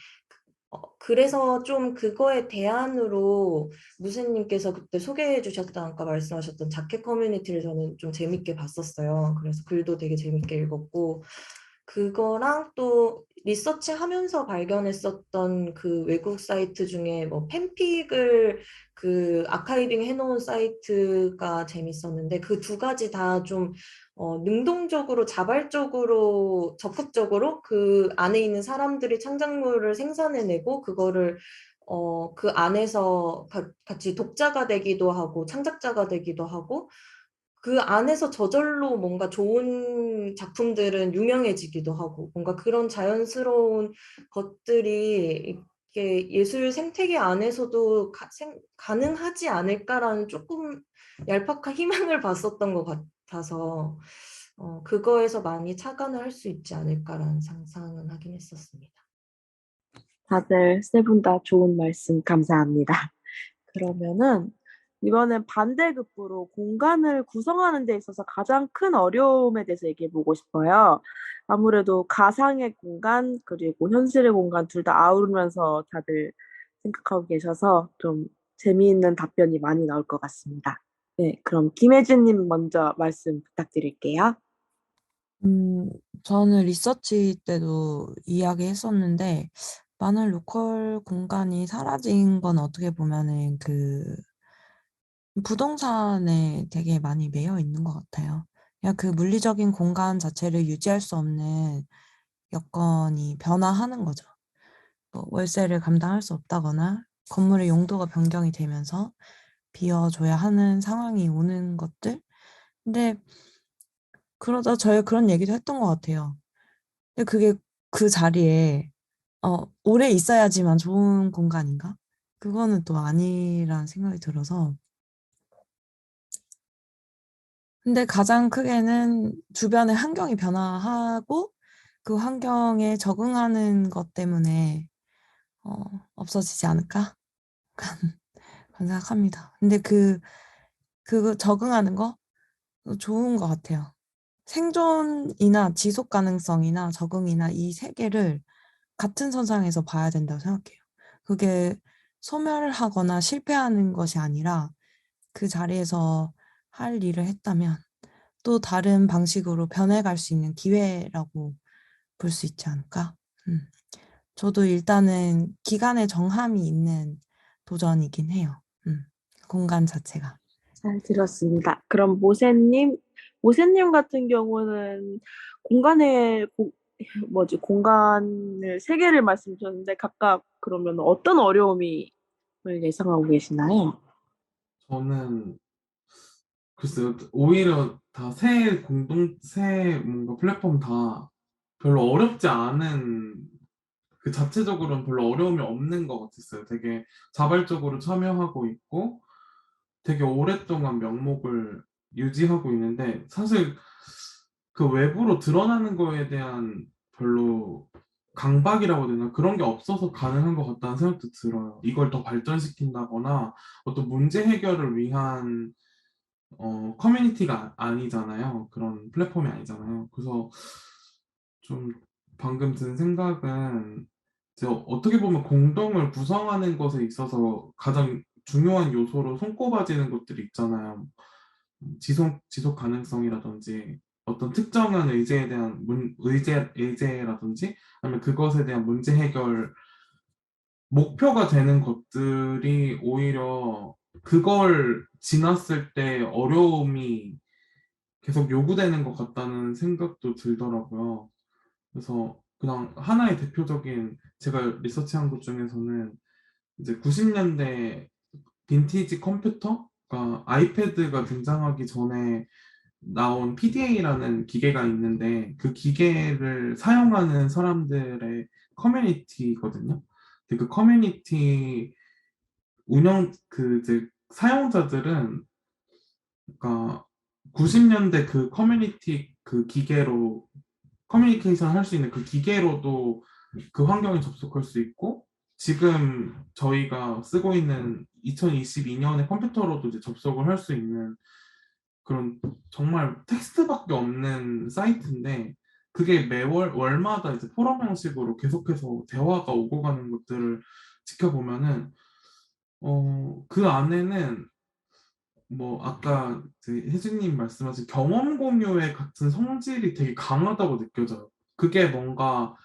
그래서 좀 그거에 대안으로 무쇠님께서 그때 소개해 주셨던 아까 말씀하셨던 자켓 커뮤니티를 저는 좀 재밌게 봤었어요. 그래서 글도 되게 재밌게 읽었고 그거랑 또 리서치하면서 발견했었던 그 외국 사이트 중에 뭐 팬픽을 그 아카이빙 해놓은 사이트가 재밌었는데 그 두 가지 다 좀 능동적으로 자발적으로 적극적으로 그 안에 있는 사람들이 창작물을 생산해내고 그거를 그 안에서 같이 독자가 되기도 하고 창작자가 되기도 하고 그 안에서 저절로 뭔가 좋은 작품들은 유명해지기도 하고 뭔가 그런 자연스러운 것들이 이렇게 예술 생태계 안에서도 가능하지 않을까라는 조금 얄팍한 희망을 봤었던 것 같아서 그거에서 많이 착안을 할 수 있지 않을까라는 상상은 하긴 했었습니다. 다들 세 분 다 좋은 말씀 감사합니다. 그러면은 이번엔 반대급부로 공간을 구성하는 데 있어서 가장 큰 어려움에 대해서 얘기해 보고 싶어요. 아무래도 가상의 공간 그리고 현실의 공간 둘 다 아우르면서 다들 생각하고 계셔서 좀 재미있는 답변이 많이 나올 것 같습니다. 네, 그럼 김혜진님 먼저 말씀 부탁드릴게요. 음, 저는 리서치 때도 이야기했었는데, 많은 로컬 공간이 사라진 건 어떻게 보면은 부동산에 되게 많이 매여 있는 것 같아요. 그냥 그 물리적인 공간 자체를 유지할 수 없는 여건이 변화하는 거죠. 뭐 월세를 감당할 수 없다거나 건물의 용도가 변경이 되면서 비워줘야 하는 상황이 오는 것들. 근데 그러다 저희 그런 얘기도 했던 것 같아요. 근데 그게 그 자리에 오래 있어야지만 좋은 공간인가? 그거는 또 아니라는 생각이 들어서. 근데 가장 크게는 주변의 환경이 변화하고 그 환경에 적응하는 것 때문에 어, 없어지지 않을까? 그런 생각합니다. 근데 그 적응하는 거 좋은 것 같아요. 생존이나 지속 가능성이나 적응이나 이 세 개를 같은 선상에서 봐야 된다고 생각해요. 그게 소멸하거나 실패하는 것이 아니라 그 자리에서 할 일을 했다면 또 다른 방식으로 변해갈 수 있는 기회라고 볼 수 있지 않을까? 음. 저도 일단은 기간의 정함이 있는 도전이긴 해요. 공간 자체가. 잘 들었습니다. 그럼 모세님 같은 경우는 공간을 세 개를 말씀 주셨는데 각각 그러면 어떤 어려움이 예상하고 계시나요? 저는 글쎄요, 오히려 새 뭔가 플랫폼 다 별로 어렵지 않은, 그 자체적으로는 별로 어려움이 없는 것 같았어요. 되게 자발적으로 참여하고 있고, 되게 오랫동안 명목을 유지하고 있는데, 사실 그 외부로 드러나는 거에 대한 별로 강박이라고 해야 되나? 그런 게 없어서 가능한 것 같다는 생각도 들어요. 이걸 더 발전시킨다거나 어떤 문제 해결을 위한 커뮤니티가 아니잖아요. 그런 플랫폼이 아니잖아요. 그래서 좀 방금 든 생각은 이제 어떻게 보면 공동을 구성하는 것에 있어서 가장 중요한 요소로 손꼽아지는 것들이 있잖아요. 지속 가능성이라든지 어떤 특정한 의제에 대한 의제라든지 아니면 그것에 대한 문제 해결 목표가 되는 것들이 오히려 그걸 지났을 때 어려움이 계속 요구되는 것 같다는 생각도 들더라고요. 그래서 그냥 하나의 대표적인 제가 리서치한 것 중에서는 이제 90년대 빈티지 컴퓨터가 아이패드가 등장하기 전에 나온 PDA라는 기계가 있는데 그 기계를 사용하는 사람들의 커뮤니티거든요. 근데 그 커뮤니티 이제 사용자들은 그러니까 90년대 그 커뮤니티 그 기계로 커뮤니케이션 할 수 있는 그 기계로도 그 환경에 접속할 수 있고, 지금 저희가 쓰고 있는 2022년의 컴퓨터로도 이제 접속을 할 수 있는 그런 정말 텍스트밖에 없는 사이트인데, 그게 매월 월마다 이제 포럼 형식으로 계속해서 대화가 오고 가는 것들을 지켜보면은 그 안에는 뭐 아까 이제 혜진님 말씀하신 경험 공유의 같은 성질이 되게 강하다고 느껴져요. 그게 뭔가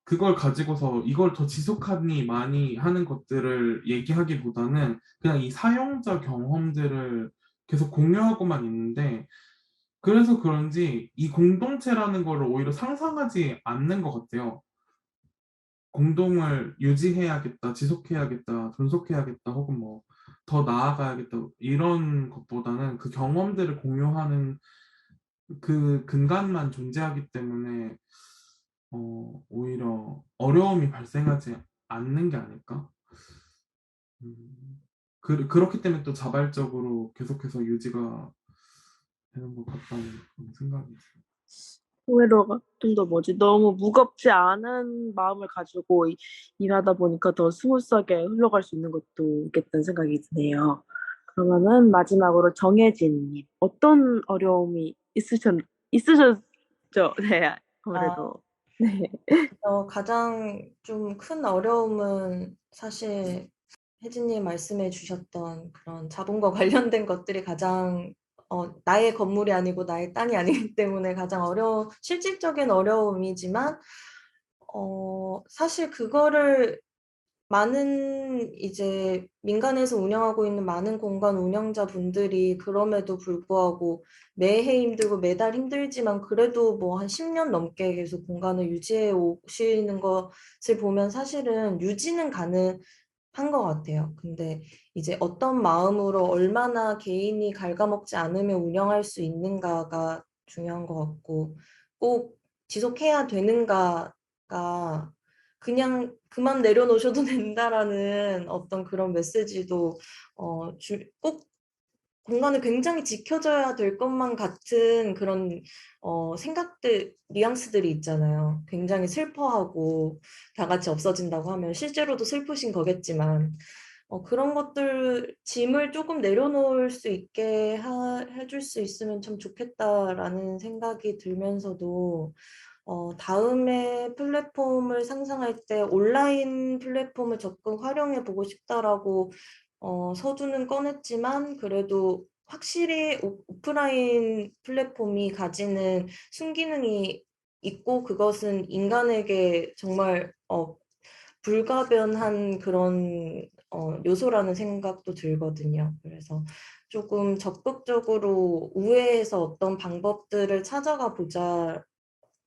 그걸 가지고서 이걸 더 지속하니 많이 하는 것들을 얘기하기보다는 그냥 이 사용자 경험들을 계속 공유하고만 있는데, 그래서 그런지 이 공동체라는 거를 오히려 상상하지 않는 것 같아요. 공동을 유지해야겠다, 지속해야겠다, 존속해야겠다, 혹은 뭐 더 나아가야겠다, 이런 것보다는 그 경험들을 공유하는 그 근간만 존재하기 때문에 오히려 어려움이 발생하지 않는 게 아닐까? 그렇기 때문에 또 자발적으로 계속해서 유지가 되는 것 같다는 그런 생각이 들어요. 의외로 좀 더 뭐지, 너무 무겁지 않은 마음을 가지고 일하다 보니까 더 스무스하게 흘러갈 수 있는 것도 있겠다는 생각이 드네요. 그러면은 마지막으로 정혜진님, 어떤 어려움이 있으셨죠? 네, 아, 아무래도. 네. 가장 좀 큰 어려움은 사실 혜진님 말씀해 주셨던 그런 자본과 관련된 것들이 가장 나의 건물이 아니고 나의 땅이 아니기 때문에 가장 실질적인 어려움이지만 사실 그거를 많은 이제 민간에서 운영하고 있는 많은 공간 운영자분들이 그럼에도 불구하고 매해 힘들고 매달 힘들지만 그래도 뭐 한 10년 넘게 계속 공간을 유지해 오시는 것을 보면 사실은 유지는 가능한 것 같아요. 근데 이제 어떤 마음으로 얼마나 개인이 갉아먹지 않으면 운영할 수 있는가가 중요한 것 같고, 꼭 지속해야 되는가가 그냥 그만 내려놓으셔도 된다라는 어떤 그런 메시지도 꼭 공간을 굉장히 지켜줘야 될 것만 같은 그런 생각들, 뉘앙스들이 있잖아요. 굉장히 슬퍼하고 다 같이 없어진다고 하면 실제로도 슬프신 거겠지만 그런 것들 짐을 조금 내려놓을 수 있게 해줄 수 있으면 참 좋겠다라는 생각이 들면서도 다음에 플랫폼을 상상할 때 온라인 플랫폼을 적극 활용해 보고 싶다라고 서두는 꺼냈지만 그래도 확실히 오프라인 플랫폼이 가지는 순기능이 있고 그것은 인간에게 정말 불가변한 그런 요소라는 생각도 들거든요. 그래서 조금 적극적으로 우회해서 어떤 방법들을 찾아가 보자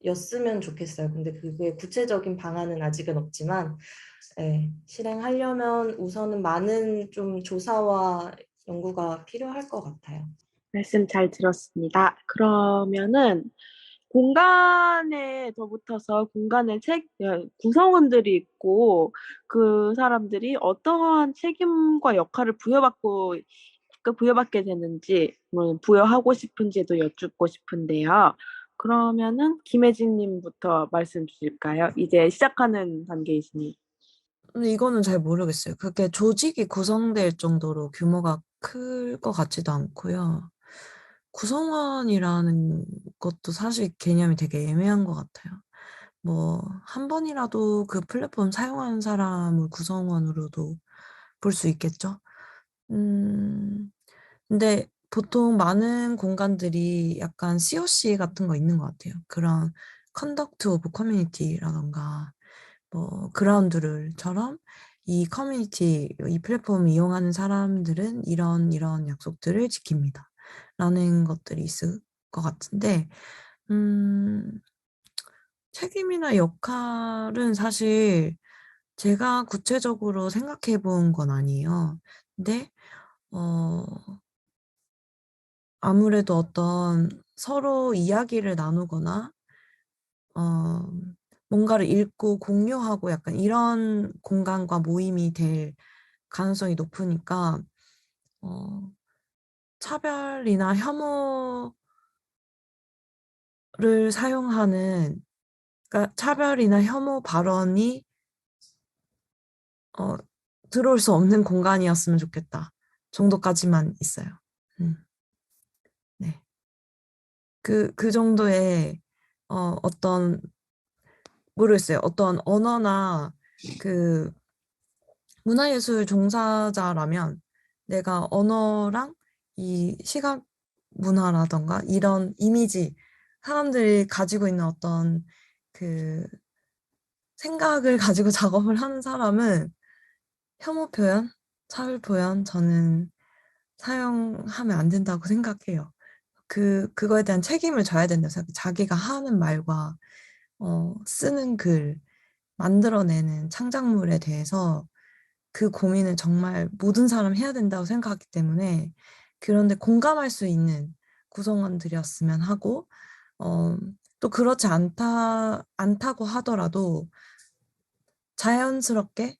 였으면 좋겠어요. 근데 그게 구체적인 방안은 아직은 없지만 네, 실행하려면 우선은 많은 좀 조사와 연구가 필요할 것 같아요. 말씀 잘 들었습니다. 그러면은 공간에 더붙어서 공간의 구성원들이 있고 그 사람들이 어떠한 책임과 역할을 부여받게 되는지, 부여하고 싶은지도 여쭙고 싶은데요. 그러면은 김혜진님부터 말씀 주실까요? 이제 시작하는 단계이시니. 근데 이거는 잘 모르겠어요. 그게 조직이 구성될 정도로 규모가 클 것 같지도 않고요. 구성원이라는 것도 사실 개념이 되게 애매한 것 같아요. 뭐, 한 번이라도 그 플랫폼 사용하는 사람을 구성원으로도 볼 수 있겠죠? 음, 근데 보통 많은 공간들이 약간 COC 같은 거 있는 것 같아요. 그런 컨덕트 오브 커뮤니티라던가 뭐 그라운드룰처럼 이 커뮤니티, 이 플랫폼 이용하는 사람들은 이런 약속들을 지킵니다. 라는 것들이 있을 것 같은데, 음, 책임이나 역할은 사실 제가 구체적으로 생각해 본 건 아니에요. 근데, 어, 아무래도 어떤 서로 이야기를 나누거나, 어, 뭔가를 읽고 공유하고 약간 이런 공간과 모임이 될 가능성이 높으니까, 어, 차별이나 혐오를 사용하는 그러니까 차별이나 혐오 발언이 어, 들어올 수 없는 공간이었으면 좋겠다 정도까지만 있어요. 네. 그 정도의 어떤 모르겠어요. 어떤 언어나 그 문화예술 종사자라면 내가 언어랑 이 시각 문화라던가 이런 이미지, 사람들이 가지고 있는 어떤 그 생각을 가지고 작업을 하는 사람은 혐오 표현, 차별 표현 저는 사용하면 안 된다고 생각해요. 그거에 대한 책임을 져야 된다고 생각해요. 자기가 하는 말과 쓰는 글, 만들어내는 창작물에 대해서 그 고민을 정말 모든 사람 해야 된다고 생각하기 때문에 그런데 공감할 수 있는 구성원들이었으면 하고 어, 또 그렇지 않다고 하더라도 자연스럽게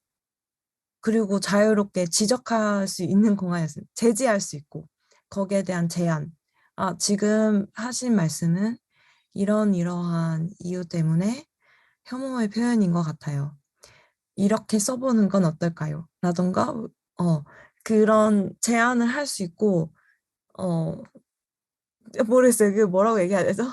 그리고 자유롭게 지적할 수 있는 공간이었어요. 제지할 수 있고 거기에 대한 제안. 아, 지금 하신 말씀은 이러한 이유 때문에 혐오의 표현인 것 같아요. 이렇게 써보는 건 어떨까요? 라던가, 그런 제안을 할 수 있고, 어, 모르겠어요. 그게 뭐라고 얘기해야 되죠?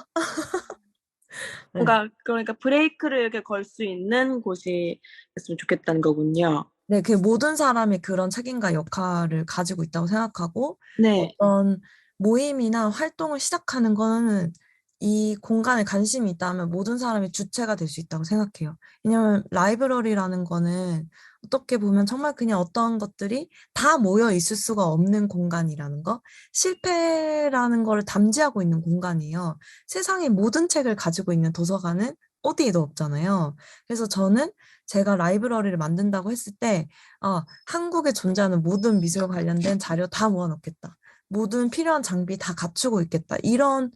네. 그러니까 브레이크를 이렇게 걸 수 있는 곳이었으면 좋겠다는 거군요. 네, 그 모든 사람이 그런 책임과 역할을 가지고 있다고 생각하고, 네. 어떤 모임이나 활동을 시작하는 거는 이 공간에 관심이 있다면 모든 사람이 주체가 될 수 있다고 생각해요. 왜냐면 라이브러리라는 거는 어떻게 보면 정말 그냥 어떤 것들이 다 모여 있을 수가 없는 공간이라는 거, 실패라는 거를 담지하고 있는 공간이에요. 세상의 모든 책을 가지고 있는 도서관은 어디에도 없잖아요. 그래서 저는 제가 라이브러리를 만든다고 했을 때, 아, 한국에 존재하는 모든 미술 관련된 자료 다 모아놓겠다. 모든 필요한 장비 다 갖추고 있겠다. 이런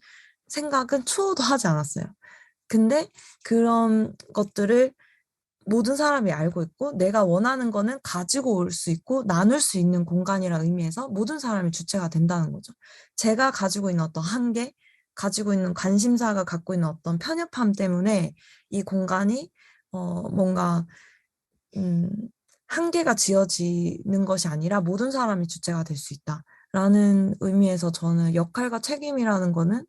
생각은 추호도 하지 않았어요. 근데 그런 것들을 모든 사람이 알고 있고 내가 원하는 거는 가지고 올 수 있고 나눌 수 있는 공간이라 의미에서 모든 사람이 주체가 된다는 거죠. 제가 가지고 있는 어떤 한계, 가지고 있는 관심사가 갖고 있는 어떤 편협함 때문에 이 공간이 뭔가 음, 한계가 지어지는 것이 아니라 모든 사람이 주체가 될 수 있다라는 의미에서 저는 역할과 책임이라는 거는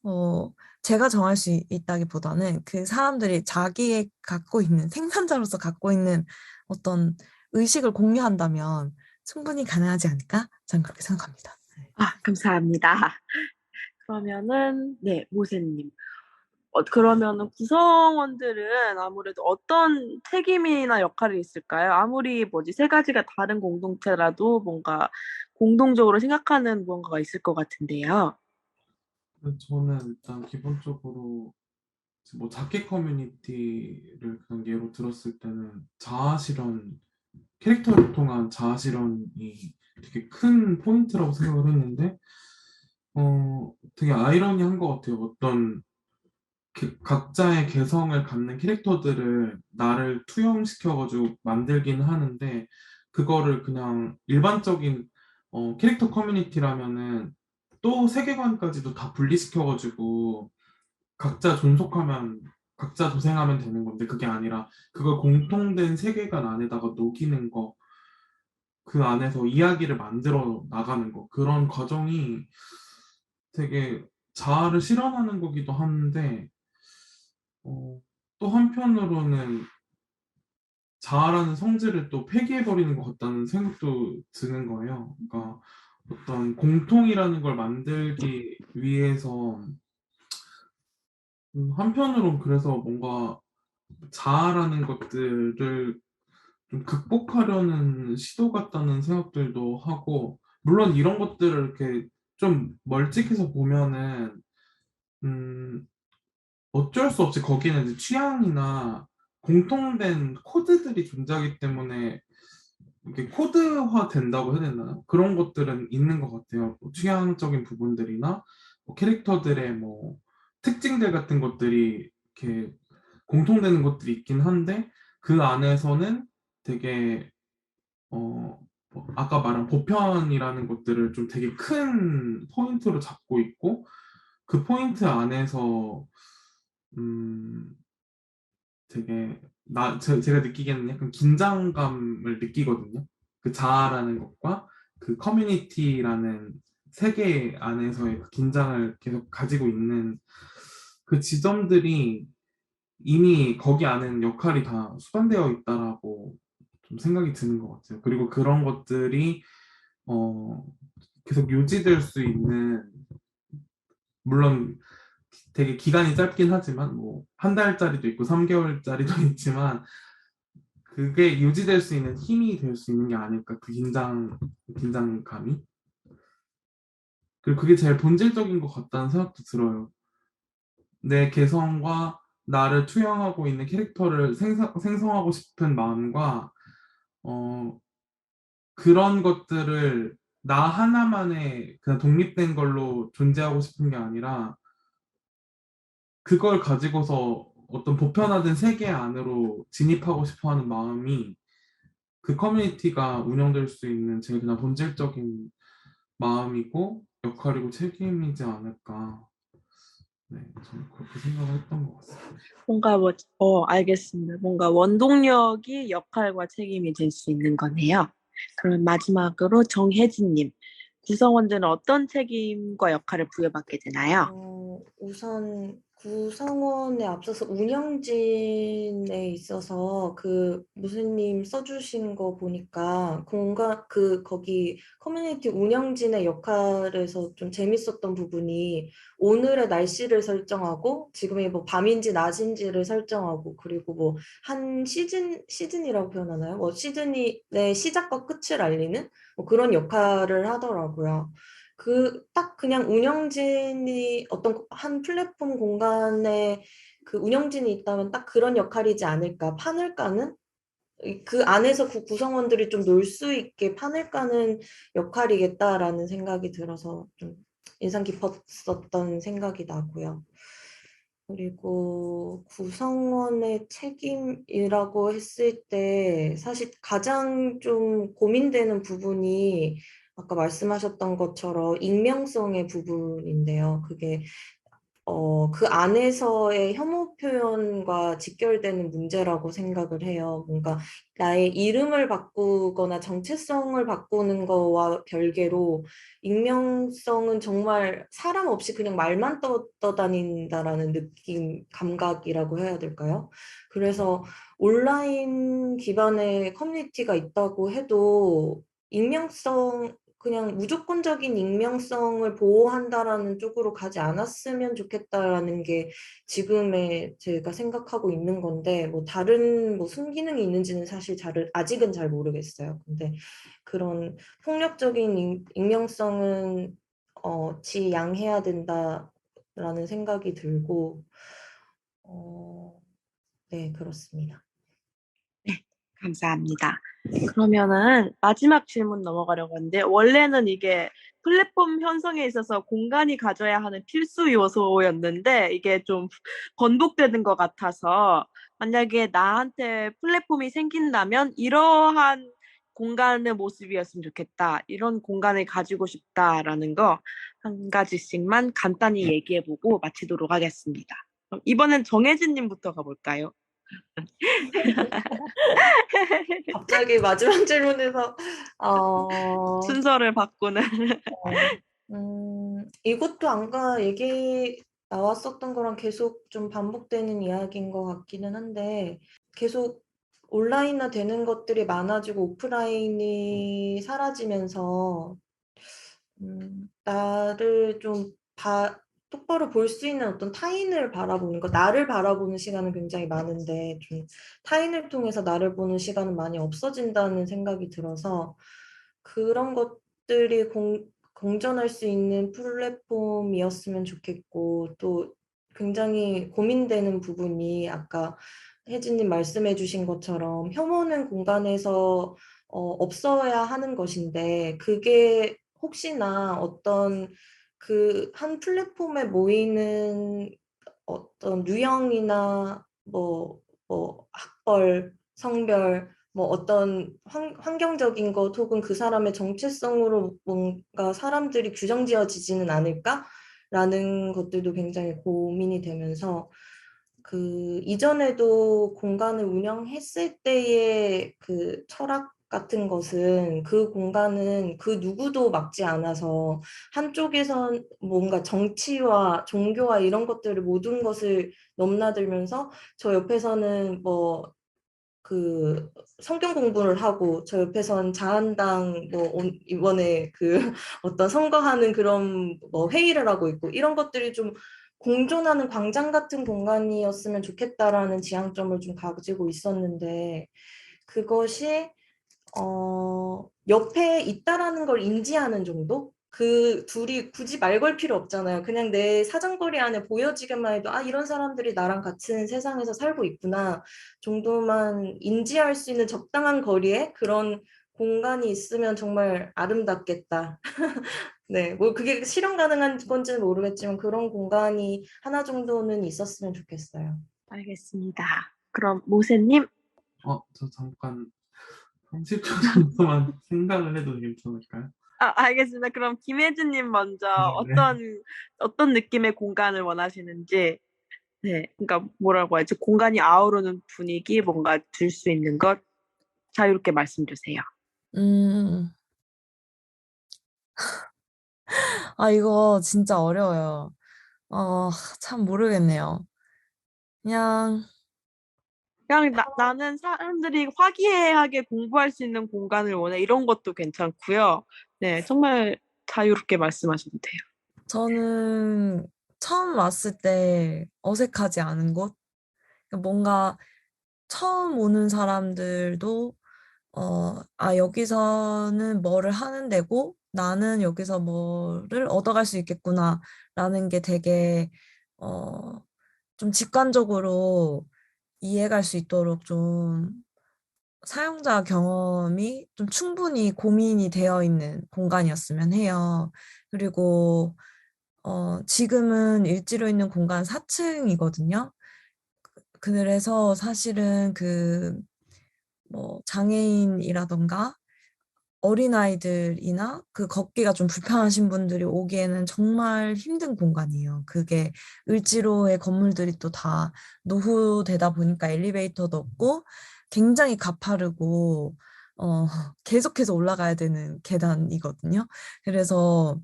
어, 제가 정할 수 있다기보다는 그 사람들이 자기의 갖고 있는 생산자로서 갖고 있는 어떤 의식을 공유한다면 충분히 가능하지 않을까? 저는 그렇게 생각합니다. 감사합니다. 그러면은, 네, 모세님. 그러면은 구성원들은 아무래도 어떤 책임이나 역할이 있을까요? 아무리 세 가지가 다른 공동체라도 뭔가 공동적으로 생각하는 무언가가 있을 것 같은데요. 근데 저는 일단 기본적으로 뭐 자켓 커뮤니티를 그냥 예로 들었을 때는 자아실현, 캐릭터를 통한 자아실현이 되게 큰 포인트라고 생각을 했는데 되게 아이러니한 것 같아요. 어떤 각자의 개성을 갖는 캐릭터들을 나를 투영시켜가지고 만들긴 하는데 그거를 그냥 일반적인 캐릭터 커뮤니티라면은 또 세계관까지도 다 분리시켜가지고 각자 존속하면 각자 도생하면 되는 건데 그게 아니라 그걸 공통된 세계관 안에다가 녹이는 거, 그 안에서 이야기를 만들어 나가는 거, 그런 과정이 되게 자아를 실현하는 거기도 한데 또 한편으로는 자아라는 성질을 또 폐기해버리는 것 같다는 생각도 드는 거예요. 그러니까 어떤 공통이라는 걸 만들기 위해서 한편으론 그래서 뭔가 자아라는 것들을 좀 극복하려는 시도 같다는 생각들도 하고, 물론 이런 것들을 이렇게 좀 멀찍해서 보면은 음, 어쩔 수 없이 거기는 이제 취향이나 공통된 코드들이 존재하기 때문에 이게 코드화 된다고 해야 되나요? 그런 것들은 있는 것 같아요. 뭐 취향적인 부분들이나 뭐 캐릭터들의 뭐 특징들 같은 것들이 이렇게 공통되는 것들이 있긴 한데 그 안에서는 되게 뭐 아까 말한 보편이라는 것들을 좀 되게 큰 포인트로 잡고 있고 그 포인트 안에서 음, 되게 제가 느끼기에는 약간 긴장감을 느끼거든요. 그 자아라는 것과 그 커뮤니티라는 세계 안에서의 그 긴장을 계속 가지고 있는 그 지점들이 이미 거기 안에는 역할이 다 수반되어 있다라고 좀 생각이 드는 것 같아요. 그리고 그런 것들이 어, 계속 유지될 수 있는, 물론 되게 기간이 짧긴 하지만 뭐 한 달짜리도 있고 3개월짜리도 있지만 그게 유지될 수 있는 힘이 될 수 있는 게 아닐까, 그 긴장감이. 그리고 그게 제일 본질적인 것 같다는 생각도 들어요. 내 개성과 나를 투영하고 있는 캐릭터를 생성하고 싶은 마음과 어, 그런 것들을 나 하나만의 그냥 독립된 걸로 존재하고 싶은 게 아니라 그걸 가지고서 어떤 보편화된 세계 안으로 진입하고 싶어 하는 마음이 그 커뮤니티가 운영될 수 있는 제일 그냥 본질적인 마음이고 역할이고 책임이지 않을까. 네, 저는 그렇게 생각을 했던 것 같습니다. 뭔가 알겠습니다. 뭔가 원동력이 역할과 책임이 될 수 있는 거네요. 그럼 마지막으로 정혜진님, 구성원들은 어떤 책임과 역할을 부여받게 되나요? 우선 구성원에 앞서서 운영진에 있어서 그 무슨님 써주신 거 보니까 거기 커뮤니티 운영진의 역할에서 좀 재밌었던 부분이 오늘의 날씨를 설정하고 지금이 뭐 밤인지 낮인지를 설정하고 그리고 뭐 한 시즌이라고 표현하나요? 뭐 시즌이 내 시작과 끝을 알리는 뭐 그런 역할을 하더라고요. 딱 그냥 운영진이 어떤 한 플랫폼 공간에 그 운영진이 있다면 딱 그런 역할이지 않을까. 판을 까는? 그 안에서 그 구성원들이 좀 놀 수 있게 판을 까는 역할이겠다라는 생각이 들어서 좀 인상 깊었었던 생각이 나고요. 그리고 구성원의 책임이라고 했을 때 사실 가장 좀 고민되는 부분이 아까 말씀하셨던 것처럼 익명성의 부분인데요. 그게 그 안에서의 혐오 표현과 직결되는 문제라고 생각을 해요. 뭔가 나의 이름을 바꾸거나 정체성을 바꾸는 거와 별개로 익명성은 정말 사람 없이 그냥 말만 떠다닌다라는 느낌, 감각이라고 해야 될까요? 그래서 온라인 기반의 커뮤니티가 있다고 해도 그냥 무조건적인 익명성을 보호한다라는 쪽으로 가지 않았으면 좋겠다라는 게 지금의 제가 생각하고 있는 건데, 뭐 다른 뭐 순기능이 있는지는 사실 아직은 잘 모르겠어요. 근데 그런 폭력적인 익명성은 지양해야 된다라는 생각이 들고, 네, 그렇습니다. 감사합니다. 그러면은 마지막 질문 넘어가려고 하는데, 원래는 이게 플랫폼 형성에 있어서 공간이 가져야 하는 필수 요소였는데, 이게 좀 번복되는 것 같아서, 만약에 나한테 플랫폼이 생긴다면 이러한 공간의 모습이었으면 좋겠다. 이런 공간을 가지고 싶다라는 거 한 가지씩만 간단히 얘기해보고 마치도록 하겠습니다. 그럼 이번엔 정혜진님부터 가볼까요? 갑자기 마지막 질문에서 순서를 바꾸는. 이것도 아까 얘기 나왔었던 거랑 계속 좀 반복되는 이야기인 것 같기는 한데 계속 온라인화 되는 것들이 많아지고 오프라인이 사라지면서 나를 좀 똑바로 볼 수 있는 어떤 타인을 바라보는 거, 나를 바라보는 시간은 굉장히 많은데 좀 타인을 통해서 나를 보는 시간은 많이 없어진다는 생각이 들어서 그런 것들이 공존할 수 있는 플랫폼이었으면 좋겠고 또 굉장히 고민되는 부분이 아까 혜진님 말씀해 주신 것처럼 혐오는 공간에서 없어야 하는 것인데 그게 혹시나 어떤 그 한 플랫폼에 모이는 어떤 유형이나 학벌, 성별, 뭐 어떤 환경적인 것 혹은 그 사람의 정체성으로 뭔가 사람들이 규정지어지지는 않을까라는 것들도 굉장히 고민이 되면서 그 이전에도 공간을 운영했을 때의 그 철학 같은 것은 그 공간은 그 누구도 막지 않아서 한쪽에선 뭔가 정치와 종교와 이런 것들을 모든 것을 넘나들면서 저 옆에서는 뭐 그 성경 공부를 하고 저 옆에선 자한당 뭐 이번에 그 어떤 선거하는 그런 뭐 회의를 하고 있고 이런 것들이 좀 공존하는 광장 같은 공간이었으면 좋겠다라는 지향점을 좀 가지고 있었는데 그것이 옆에 있다라는 걸 인지하는 정도? 그 둘이 굳이 말 걸 필요 없잖아요. 그냥 내 사정거리 안에 보여지기만 해도 아, 이런 사람들이 나랑 같은 세상에서 살고 있구나 정도만 인지할 수 있는 적당한 거리에 그런 공간이 있으면 정말 아름답겠다. 네, 뭐 그게 실현 가능한 건지는 모르겠지만 그런 공간이 하나 정도는 있었으면 좋겠어요. 알겠습니다. 그럼 모세님, 저 잠깐 30초 정도만 생각을 해도 괜찮을까요? 알겠습니다. 그럼 김혜진님 먼저 네. 어떤 느낌의 공간을 원하시는지, 네, 그러니까 뭐라고 하지? 공간이 아우르는 분위기, 뭔가 줄 수 있는 것 자유롭게 말씀 주세요. 음, 이거 진짜 어려워요. 참 모르겠네요. 그냥, 그냥 나는 사람들이 화기애애하게 공부할 수 있는 공간을 원해. 이런 것도 괜찮고요. 네, 정말 자유롭게 말씀하셔도 돼요. 저는 처음 왔을 때 어색하지 않은 곳? 그러니까 뭔가 처음 오는 사람들도, 여기서는 뭐를 하는 데고, 나는 여기서 뭐를 얻어갈 수 있겠구나, 라는 게 되게, 어, 좀 직관적으로 이해갈 수 있도록 좀 사용자 경험이 좀 충분히 고민이 되어 있는 공간이었으면 해요. 그리고 지금은 일지로 있는 공간 4층이거든요. 그래서 사실은 뭐 장애인이라던가 어린아이들이나 그 걷기가 좀 불편하신 분들이 오기에는 정말 힘든 공간이에요. 그게 을지로의 건물들이 또 다 노후되다 보니까 엘리베이터도 없고 굉장히 가파르고 어, 계속해서 올라가야 되는 계단이거든요. 그래서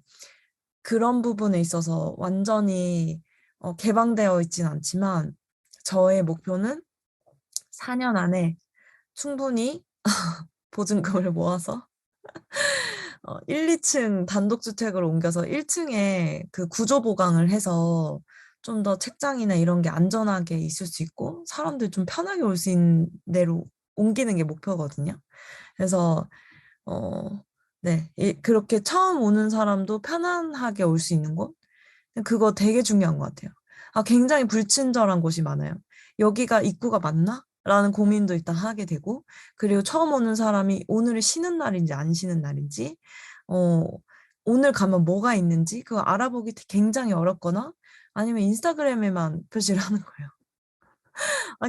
그런 부분에 있어서 완전히 개방되어 있진 않지만 저의 목표는 4년 안에 충분히 보증금을 모아서 1, 2층 단독주택으로 옮겨서 1층에 그 구조 보강을 해서 좀 더 책장이나 이런 게 안전하게 있을 수 있고 사람들 좀 편하게 올 수 있는 데로 옮기는 게 목표거든요. 그래서 네, 그렇게 처음 오는 사람도 편안하게 올 수 있는 곳? 그거 되게 중요한 것 같아요. 굉장히 불친절한 곳이 많아요. 여기가 입구가 맞나? 라는 고민도 일단 하게 되고, 그리고 처음 오는 사람이 오늘이 쉬는 날인지 안 쉬는 날인지, 어, 오늘 가면 뭐가 있는지, 그거 알아보기 굉장히 어렵거나, 아니면 인스타그램에만 표시를 하는 거예요.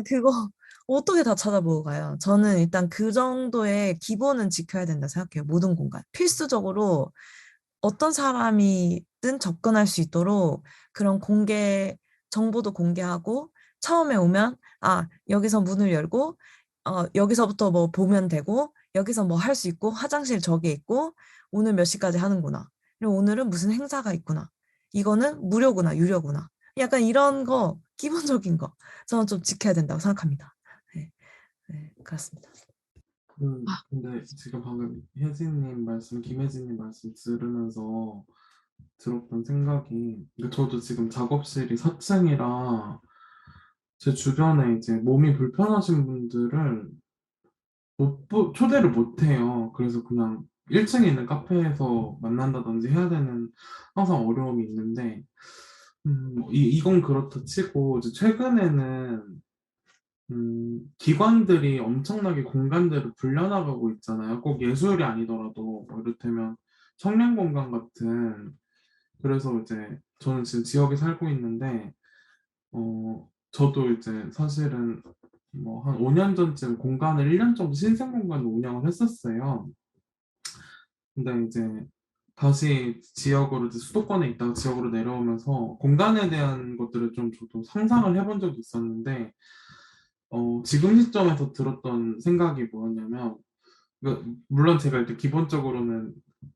그거 어떻게 다 찾아보고 가요? 저는 일단 그 정도의 기본은 지켜야 된다 생각해요. 모든 공간. 필수적으로 어떤 사람이든 접근할 수 있도록 그런 정보도 공개하고, 처음에 오면, 여기서 문을 열고, 여기서부터 뭐 보면 되고, 여기서 뭐 할 수 있고, 화장실 저기 있고, 오늘 몇 시까지 하는구나. 그리고 오늘은 무슨 행사가 있구나. 이거는 무료구나, 유료구나. 약간 이런 거, 기본적인 거, 저는 좀 지켜야 된다고 생각합니다. 네, 네, 그렇습니다. 근데 지금 방금 김혜진님 말씀 들으면서 들었던 생각이, 저도 지금 작업실이 4층이라 제 주변에 이제 몸이 불편하신 분들을 초대를 못 해요. 그래서 그냥 1층에 있는 카페에서 만난다든지 해야 되는 항상 어려움이 있는데, 이건 그렇다 치고, 이제 최근에는 기관들이 엄청나게 공간들을 불려나가고 있잖아요. 꼭 예술이 아니더라도, 뭐 이를테면 청년공간 같은. 그래서 이제 저는 지금 지역에 살고 있는데, 저도 이제 사실은 뭐 한 5년 전쯤 공간을 1년 정도 신생 공간을 운영을 했었어요. 근데 이제 다시 지역으로 이제 수도권에 있다가 지역으로 내려오면서 공간에 대한 것들을 좀 저도 상상을 해본 적이 있었는데 지금 시점에서 들었던 생각이 뭐였냐면 물론 제가 이렇게 기본적으로는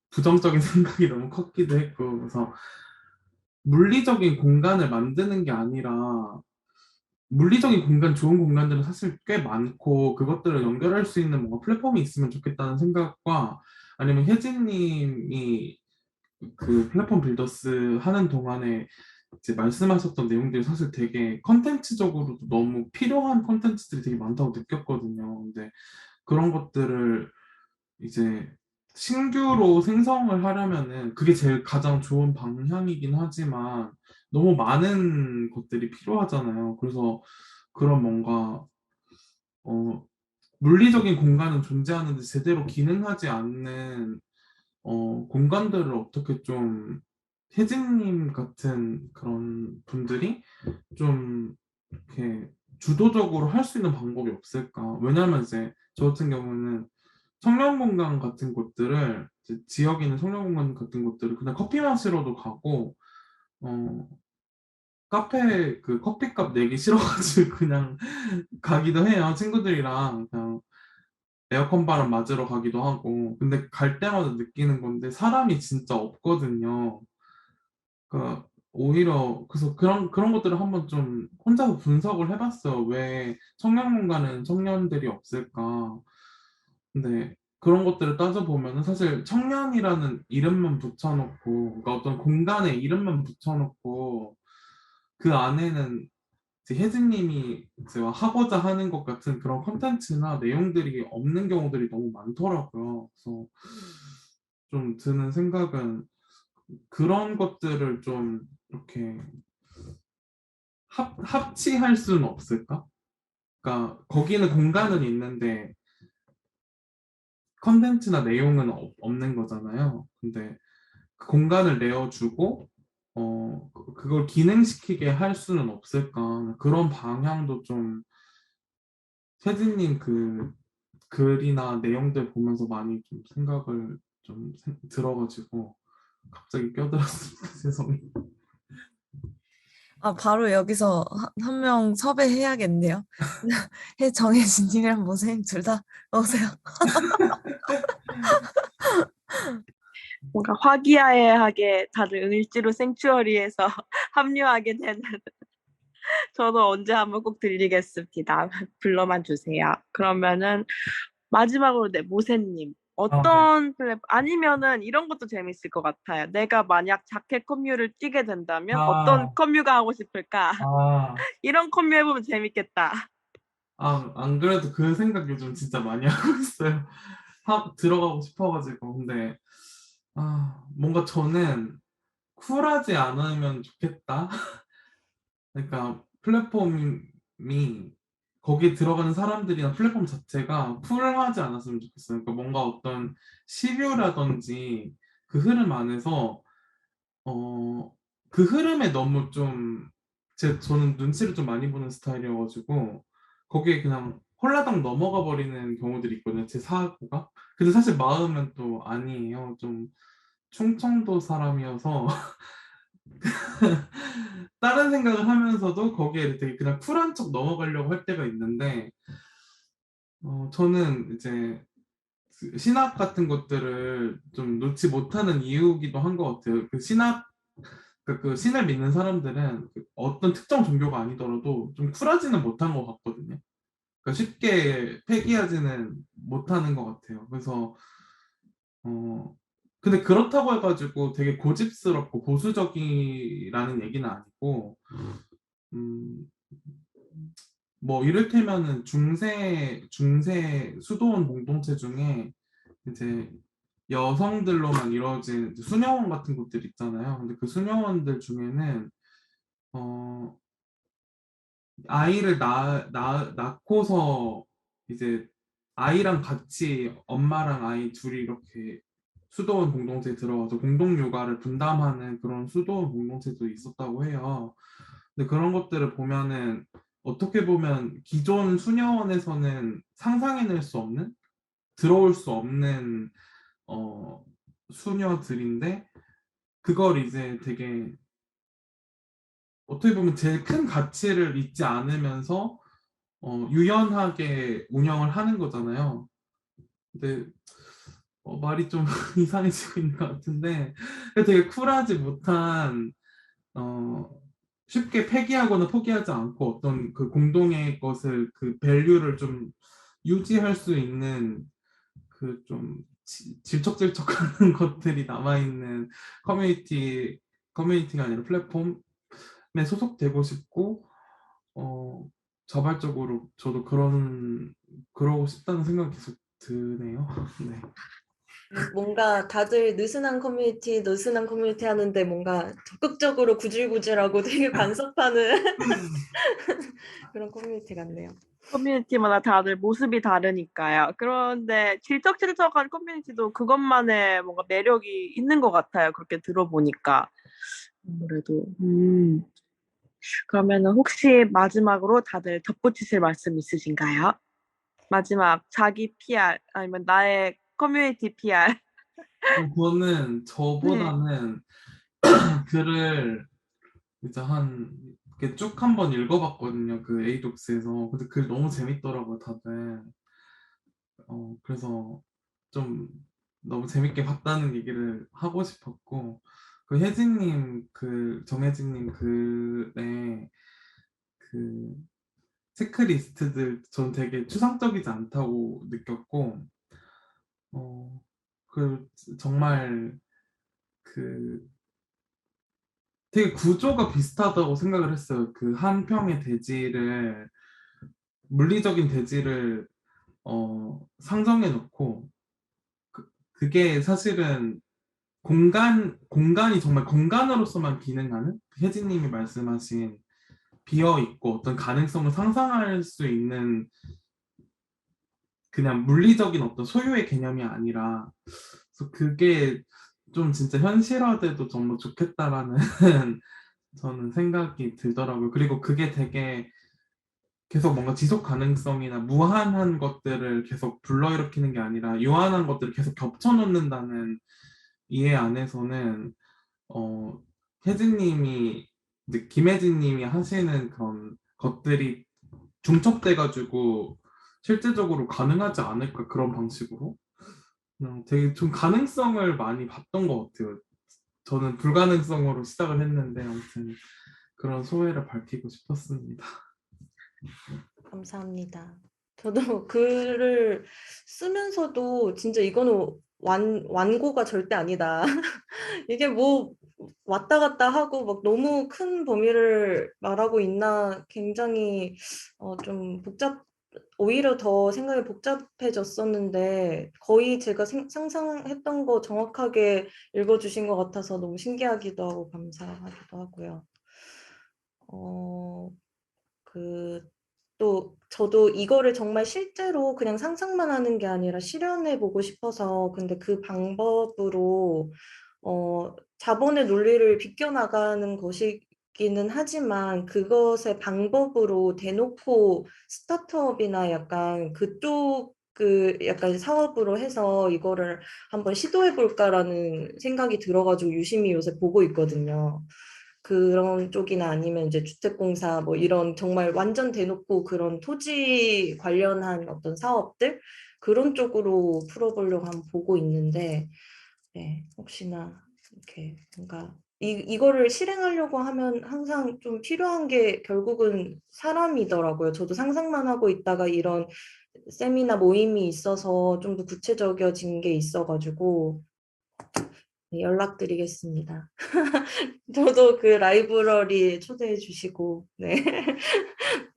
부정적인 생각이 너무 컸기도 했고 그래서 물리적인 공간을 만드는 게 아니라 물리적인 공간, 좋은 공간들은 사실 꽤 많고 그것들을 연결할 수 있는 뭔가 플랫폼이 있으면 좋겠다는 생각과 아니면 혜진님이 그 플랫폼 빌더스 하는 동안에 이제 말씀하셨던 내용들이 사실 되게 컨텐츠적으로도 너무 필요한 컨텐츠들이 되게 많다고 느꼈거든요. 근데 그런 것들을 이제 신규로 생성을 하려면은 그게 제일 가장 좋은 방향이긴 하지만 너무 많은 것들이 필요하잖아요. 그래서 그런 뭔가 어, 물리적인 공간은 존재하는데 제대로 기능하지 않는 공간들을 어떻게 좀 혜진님 같은 그런 분들이 좀 이렇게 주도적으로 할 수 있는 방법이 없을까? 왜냐하면 이제 저 같은 경우는 청년 공간 같은 곳들을 이제 지역에 있는 청년 공간 같은 곳들을 그냥 커피 마시러도 가고 어, 카페 그 커피값 내기 싫어가지고 그냥 가기도 해요. 친구들이랑 그냥 에어컨 바람 맞으러 가기도 하고. 근데 갈 때마다 느끼는 건데 사람이 진짜 없거든요. 그러니까 오히려 그래서 그런 것들을 한번 좀 혼자서 분석을 해봤어요. 왜 청년 공간은 청년들이 없을까? 근데 그런 것들을 따져보면은 사실 청년이라는 이름만 붙여놓고, 그러니까 어떤 공간에 이름만 붙여놓고 그 안에는 이제 혜진님이 이제 하고자 하는 것 같은 그런 컨텐츠나 내용들이 없는 경우들이 너무 많더라고요. 그래서 좀 드는 생각은 그런 것들을 좀 이렇게 합치할 수는 없을까? 그러니까 거기는 공간은 있는데 컨텐츠나 내용은 없는 거잖아요. 근데 그 공간을 내어주고 그걸 기능시키게 할 수는 없을까? 그런 방향도 좀 세진님 그 글이나 내용들 보면서 많이 좀 생각을 좀 들어가지고 갑자기 껴들었습니다. 죄송해요. 아, 바로 여기서 한 명 섭외해야겠네요. 정혜진님이랑 모세님 둘 다 오세요. 뭔가 화기애애하게 다들 을지로 생추어리에서 합류하게 되는 저도 언제 한번 꼭 들리겠습니다. 불러만 주세요. 그러면은 마지막으로 모세님 아, 네. 어떤 아니면은 이런 것도 재밌을 것 같아요. 내가 만약 자켓 커뮤를 뛰게 된다면 어떤 아, 커뮤가 하고 싶을까? 아, 이런 커뮤 해보면 재밌겠다. 안 그래도 그 생각 요즘 진짜 많이 하고 있어요. 들어가고 싶어가지고. 근데, 뭔가 저는 쿨하지 않으면 좋겠다. 그러니까 플랫폼이 거기에 들어가는 사람들이나 플랫폼 자체가 쿨하지 않았으면 좋겠어요. 그러니까 뭔가 어떤 시류라든지 그 흐름 안에서 어, 그 흐름에 너무 좀 저는 눈치를 좀 많이 보는 스타일이어가지고 거기에 그냥 홀라당 넘어가 버리는 경우들이 있거든요. 제 사고가. 근데 사실 마음은 또 아니에요. 좀 충청도 사람이어서 다른 생각을 하면서도 거기에 되게 그냥 쿨한 척 넘어가려고 할 때가 있는데 저는 이제 그 신학 같은 것들을 좀 놓지 못하는 이유기도 한 것 같아요. 그 신을 믿는 사람들은 그 어떤 특정 종교가 아니더라도 좀 쿨하지는 못한 것 같거든요. 그러니까 쉽게 폐기하지는 못하는 것 같아요. 그래서 어 근데 그렇다고 해가지고 되게 고집스럽고 보수적이라는 얘기는 아니고 음, 뭐 이를테면은 중세 수도원 공동체 중에 이제 여성들로만 이루어진 이제 수녀원 같은 곳들 있잖아요. 근데 그 수녀원들 중에는 어 아이를 낳고서 이제 아이랑 같이 엄마랑 아이 둘이 이렇게 수도원 공동체에 들어가서 공동 육아를 분담하는 그런 수도원 공동체도 있었다고 해요. 근데 그런 것들을 보면은 어떻게 보면 기존 수녀원에서는 상상해낼 수 없는 들어올 수 없는 어, 수녀들인데 그걸 이제 되게 어떻게 보면 제일 큰 가치를 잊지 않으면서 유연하게 운영을 하는 거잖아요. 근데 말이 좀 이상해지고 있는 것 같은데 되게 쿨하지 못한 어, 쉽게 폐기하거나 포기하지 않고 어떤 그 공동의 것을 그 밸류를 좀 유지할 수 있는 그 좀 질척질척하는 것들이 남아있는 커뮤니티가 아니라 플랫폼에 소속되고 싶고 자발적으로 저도 그러고 싶다는 생각이 계속 드네요. 네. 뭔가 다들 느슨한 커뮤니티 하는데 뭔가 적극적으로 구질구질하고 되게 간섭하는 그런 커뮤니티 같네요. 커뮤니티마다 다들 모습이 다르니까요. 그런데 질척질척한 커뮤니티도 그것만의 뭔가 매력이 있는 것 같아요. 그렇게 들어보니까. 아무래도. 그러면은 혹시 마지막으로 다들 덧붙이실 말씀 있으신가요? 마지막 자기 PR 아니면 나의 커뮤니티 PR. 저는 네. 저보다는 글을 이제 이렇게 쭉 한번 읽어봤거든요. 그 에이독스에서. 근데 글 너무 재밌더라고요, 다들. 그래서 좀 너무 재밌게 봤다는 얘기를 하고 싶었고, 정혜진님 글에 그 체크리스트들 전 되게 추상적이지 않다고 느꼈고, 어, 정말 그 되게 구조가 비슷하다고 생각을 했어요. 그 한 평의 대지를 물리적인 대지를 상정해 놓고 그게 사실은 공간이 정말 공간으로서만 기능하는 혜진님이 말씀하신 비어 있고 어떤 가능성을 상상할 수 있는 그냥 물리적인 어떤 소유의 개념이 아니라 그래서 그게 좀 진짜 현실화돼도 정말 좋겠다라는 저는 생각이 들더라고요. 그리고 그게 되게 계속 뭔가 지속 가능성이나 무한한 것들을 계속 불러일으키는 게 아니라 유한한 것들을 계속 겹쳐놓는다는 이해 안에서는 어, 김혜진님이 하시는 그런 것들이 중첩돼가지고 실제적으로 가능하지 않을까 그런 방식으로 그냥 되게 좀 가능성을 많이 봤던 것 같아요. 저는 불가능성으로 시작을 했는데 아무튼 그런 소회를 밝히고 싶었습니다. 감사합니다. 저도 글을 쓰면서도 진짜 이거는 완고가 절대 아니다. 이게 뭐 왔다 갔다 하고 막 너무 큰 범위를 말하고 있나 굉장히 좀 오히려 더 생각이 복잡해졌었는데 거의 제가 상상했던 거 정확하게 읽어주신 것 같아서 너무 신기하기도 하고 감사하기도 하고요. 또 저도 이거를 정말 실제로 그냥 상상만 하는 게 아니라 실현해 보고 싶어서 근데 그 방법으로 자본의 논리를 비껴나가는 것이기는 하지만 그것의 방법으로 대놓고 스타트업이나 약간 그쪽 그 약간 사업으로 해서 이거를 한번 시도해 볼까라는 생각이 들어가지고 유심히 요새 보고 있거든요. 그런 쪽이나 아니면 이제 주택공사 뭐 이런 정말 완전 대놓고 그런 토지 관련한 어떤 사업들 그런 쪽으로 풀어보려고 한번 보고 있는데 네, 혹시나 이렇게 뭔가 이거를 실행하려고 하면 항상 좀 필요한 게 결국은 사람이더라고요. 저도 상상만 하고 있다가 이런 세미나 모임이 있어서 좀 더 구체적이어진 게 있어가지고 네, 연락드리겠습니다. 저도 그 라이브러리 초대해 주시고, 네.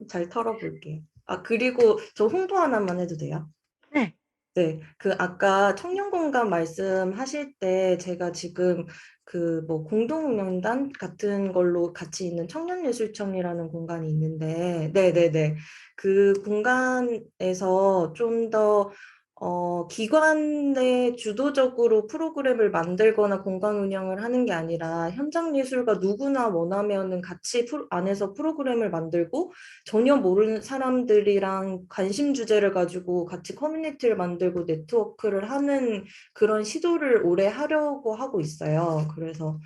잘 털어볼게요. 아, 그리고 저 홍보 하나만 해도 돼요? 네. 네. 그 아까 청년 공간 말씀하실 때 제가 지금 그 뭐 공동운영단 같은 걸로 같이 있는 청년예술청이라는 공간이 있는데, 네네네. 그 공간에서 좀더 기관 내 주도적으로 프로그램을 만들거나 공간 운영을 하는 게 아니라 현장 예술가 누구나 원하면은 같이 안에서 프로그램을 만들고 전혀 모르는 사람들이랑 관심 주제를 가지고 같이 커뮤니티를 만들고 네트워크를 하는 그런 시도를 올해 하려고 하고 있어요. 그래서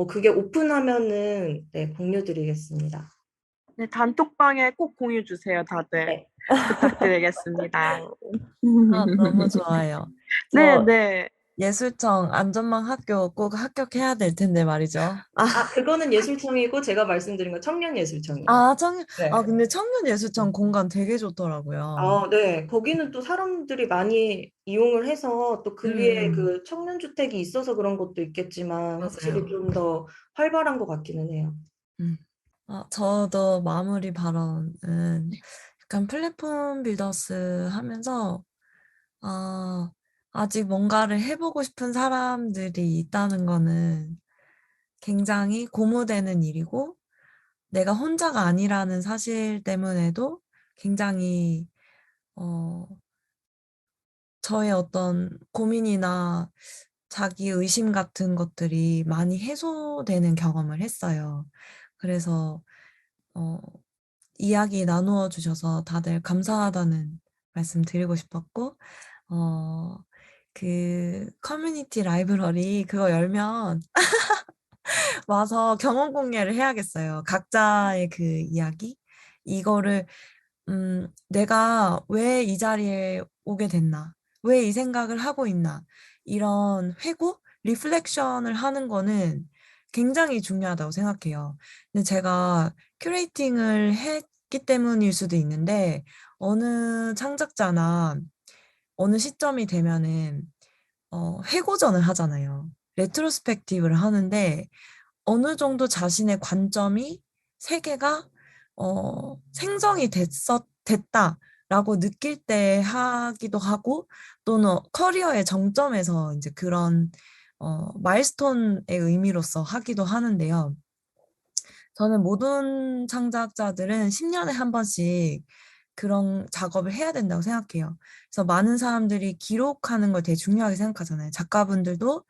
그게 오픈하면은 네, 공유 드리겠습니다. 네, 단톡방에 꼭 공유 주세요, 다들. 네. 부탁드리겠습니다. 아, 너무 좋아요. 네, 저 네. 예술청 안전망 학교 꼭 합격해야 될 텐데 말이죠. 그거는 예술청이고 제가 말씀드린 건 청년예술청이에요. 아, 네. 근데 청년예술청 공간 되게 좋더라고요. 네. 거기는 또 사람들이 많이 이용을 해서 또 그 위에 음, 그 청년주택이 있어서 그런 것도 있겠지만 확실히 맞아요. 좀 더 활발한 것 같기는 해요. 음. 저도 마무리 발언은 약간 플랫폼 빌더스 하면서 아직 뭔가를 해보고 싶은 사람들이 있다는 거는 굉장히 고무되는 일이고 내가 혼자가 아니라는 사실 때문에도 굉장히 어, 저의 어떤 고민이나 자기 의심 같은 것들이 많이 해소되는 경험을 했어요. 그래서 어, 이야기 나누어 주셔서 다들 감사하다는 말씀 드리고 싶었고, 어, 그 커뮤니티 라이브러리 그거 열면 와서 경험 공유를 해야겠어요. 각자의 그 이야기. 이거를 내가 왜 이 자리에 오게 됐나? 왜 이 생각을 하고 있나? 이런 회고, 리플렉션을 하는 거는 굉장히 중요하다고 생각해요. 근데 제가 큐레이팅을 했기 때문일 수도 있는데, 어느 창작자나 어느 시점이 되면은, 회고전을 하잖아요. 레트로스펙티브를 하는데, 어느 정도 자신의 관점이 세계가 생성이 됐다라고 느낄 때 하기도 하고 또는 커리어의 정점에서 이제 그런 마일스톤의 의미로서 하기도 하는데요. 저는 모든 창작자들은 10년에 한 번씩 그런 작업을 해야 된다고 생각해요. 그래서 많은 사람들이 기록하는 걸 되게 중요하게 생각하잖아요. 작가분들도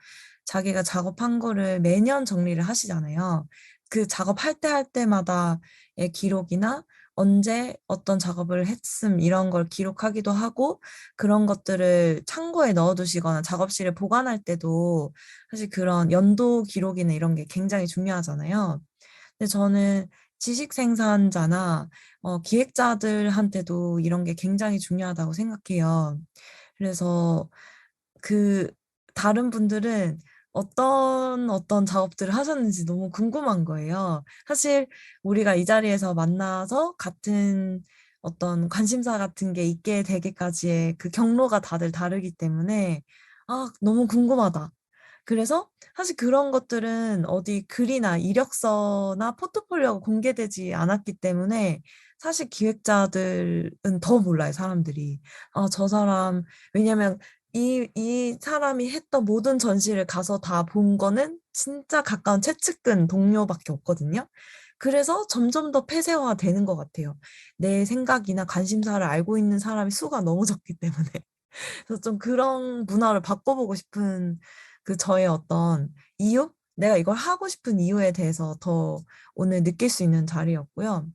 자기가 작업한 거를 매년 정리를 하시잖아요. 그 작업할 때 할 때마다의 기록이나 언제 어떤 작업을 했음 이런 걸 기록하기도 하고 그런 것들을 창고에 넣어두시거나 작업실에 보관할 때도 사실 그런 연도 기록이나 이런 게 굉장히 중요하잖아요. 근데 저는 지식 생산자나 기획자들한테도 이런 게 굉장히 중요하다고 생각해요. 그래서 그 다른 분들은 어떤 작업들을 하셨는지 너무 궁금한 거예요. 사실 우리가 이 자리에서 만나서 같은 어떤 관심사 같은 게 있게 되기까지의 그 경로가 다들 다르기 때문에 너무 궁금하다. 그래서 사실 그런 것들은 어디 글이나 이력서나 포트폴리오가 공개되지 않았기 때문에 사실 기획자들은 더 몰라요, 사람들이. 저 사람, 왜냐면 이 사람이 했던 모든 전시를 가서 다 본 거는 진짜 가까운 최측근 동료밖에 없거든요. 그래서 점점 더 폐쇄화 되는 것 같아요. 내 생각이나 관심사를 알고 있는 사람이 수가 너무 적기 때문에. 그래서 좀 그런 문화를 바꿔보고 싶은 그 저의 어떤 이유? 내가 이걸 하고 싶은 이유에 대해서 더 오늘 느낄 수 있는 자리였고요.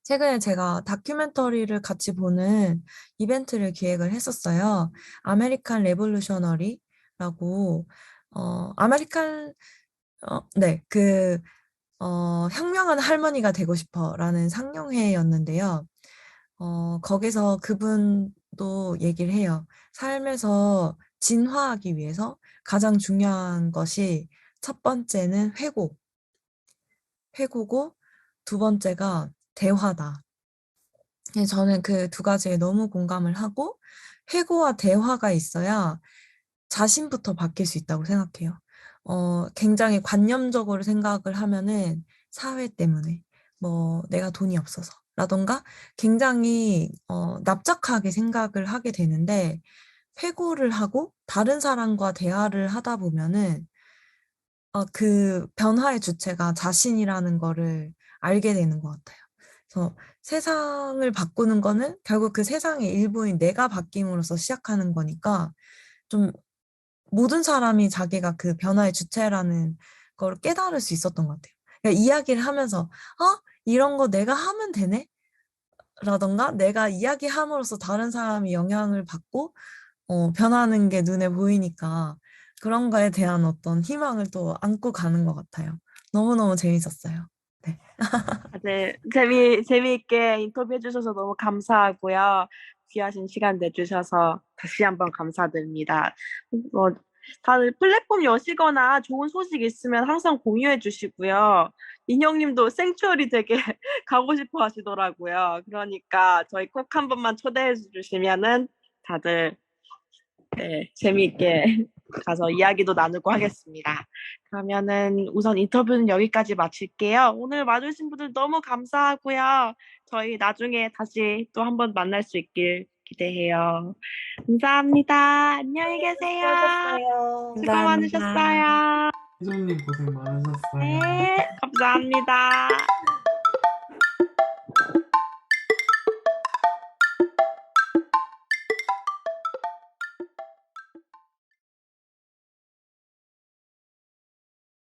최근에 제가 다큐멘터리를 같이 보는 이벤트를 기획을 했었어요. 아메리칸 레볼루셔너리라고, 아메리칸, 네, 현명한 할머니가 되고 싶어라는 상영회였는데요. 거기서 그분도 얘기를 해요. 삶에서 진화하기 위해서 가장 중요한 것이 첫 번째는 회고고 두 번째가 대화다. 저는 그 두 가지에 너무 공감을 하고 회고와 대화가 있어야 자신부터 바뀔 수 있다고 생각해요. 굉장히 관념적으로 생각을 하면은 사회 때문에 뭐 내가 돈이 없어서 라던가 굉장히 납작하게 생각을 하게 되는데 회고를 하고 다른 사람과 대화를 하다 보면은 그 변화의 주체가 자신이라는 거를 알게 되는 것 같아요. 그래서 세상을 바꾸는 거는 결국 그 세상의 일부인 내가 바뀜으로써 시작하는 거니까 좀 모든 사람이 자기가 그 변화의 주체라는 걸 깨달을 수 있었던 것 같아요. 그러니까 이야기를 하면서 이런 거 내가 하면 되네? 라던가 내가 이야기함으로써 다른 사람이 영향을 받고 변하는 게 눈에 보이니까 그런 거에 대한 어떤 희망을 또 안고 가는 것 같아요. 너무너무 재밌었어요. 네. 다들 재미있게 인터뷰해 주셔서 너무 감사하고요. 귀하신 시간 내주셔서 다시 한번 감사드립니다. 뭐, 다들 플랫폼 여시거나 좋은 소식 있으면 항상 공유해 주시고요. 인형님도 생추얼이 되게 가고 싶어 하시더라고요. 그러니까 저희 꼭 한 번만 초대해 주시면은 다들 네, 재미있게 가서 이야기도 나누고 하겠습니다. 그러면은 우선 인터뷰는 여기까지 마칠게요. 오늘 와주신 분들 너무 감사하고요. 저희 나중에 다시 또 한 번 만날 수 있길 기대해요. 감사합니다. 안녕히 계세요. 수고하셨어요. 수고 감사합니다. 많으셨어요. 희조님 고생 많으셨어요. 네, 감사합니다.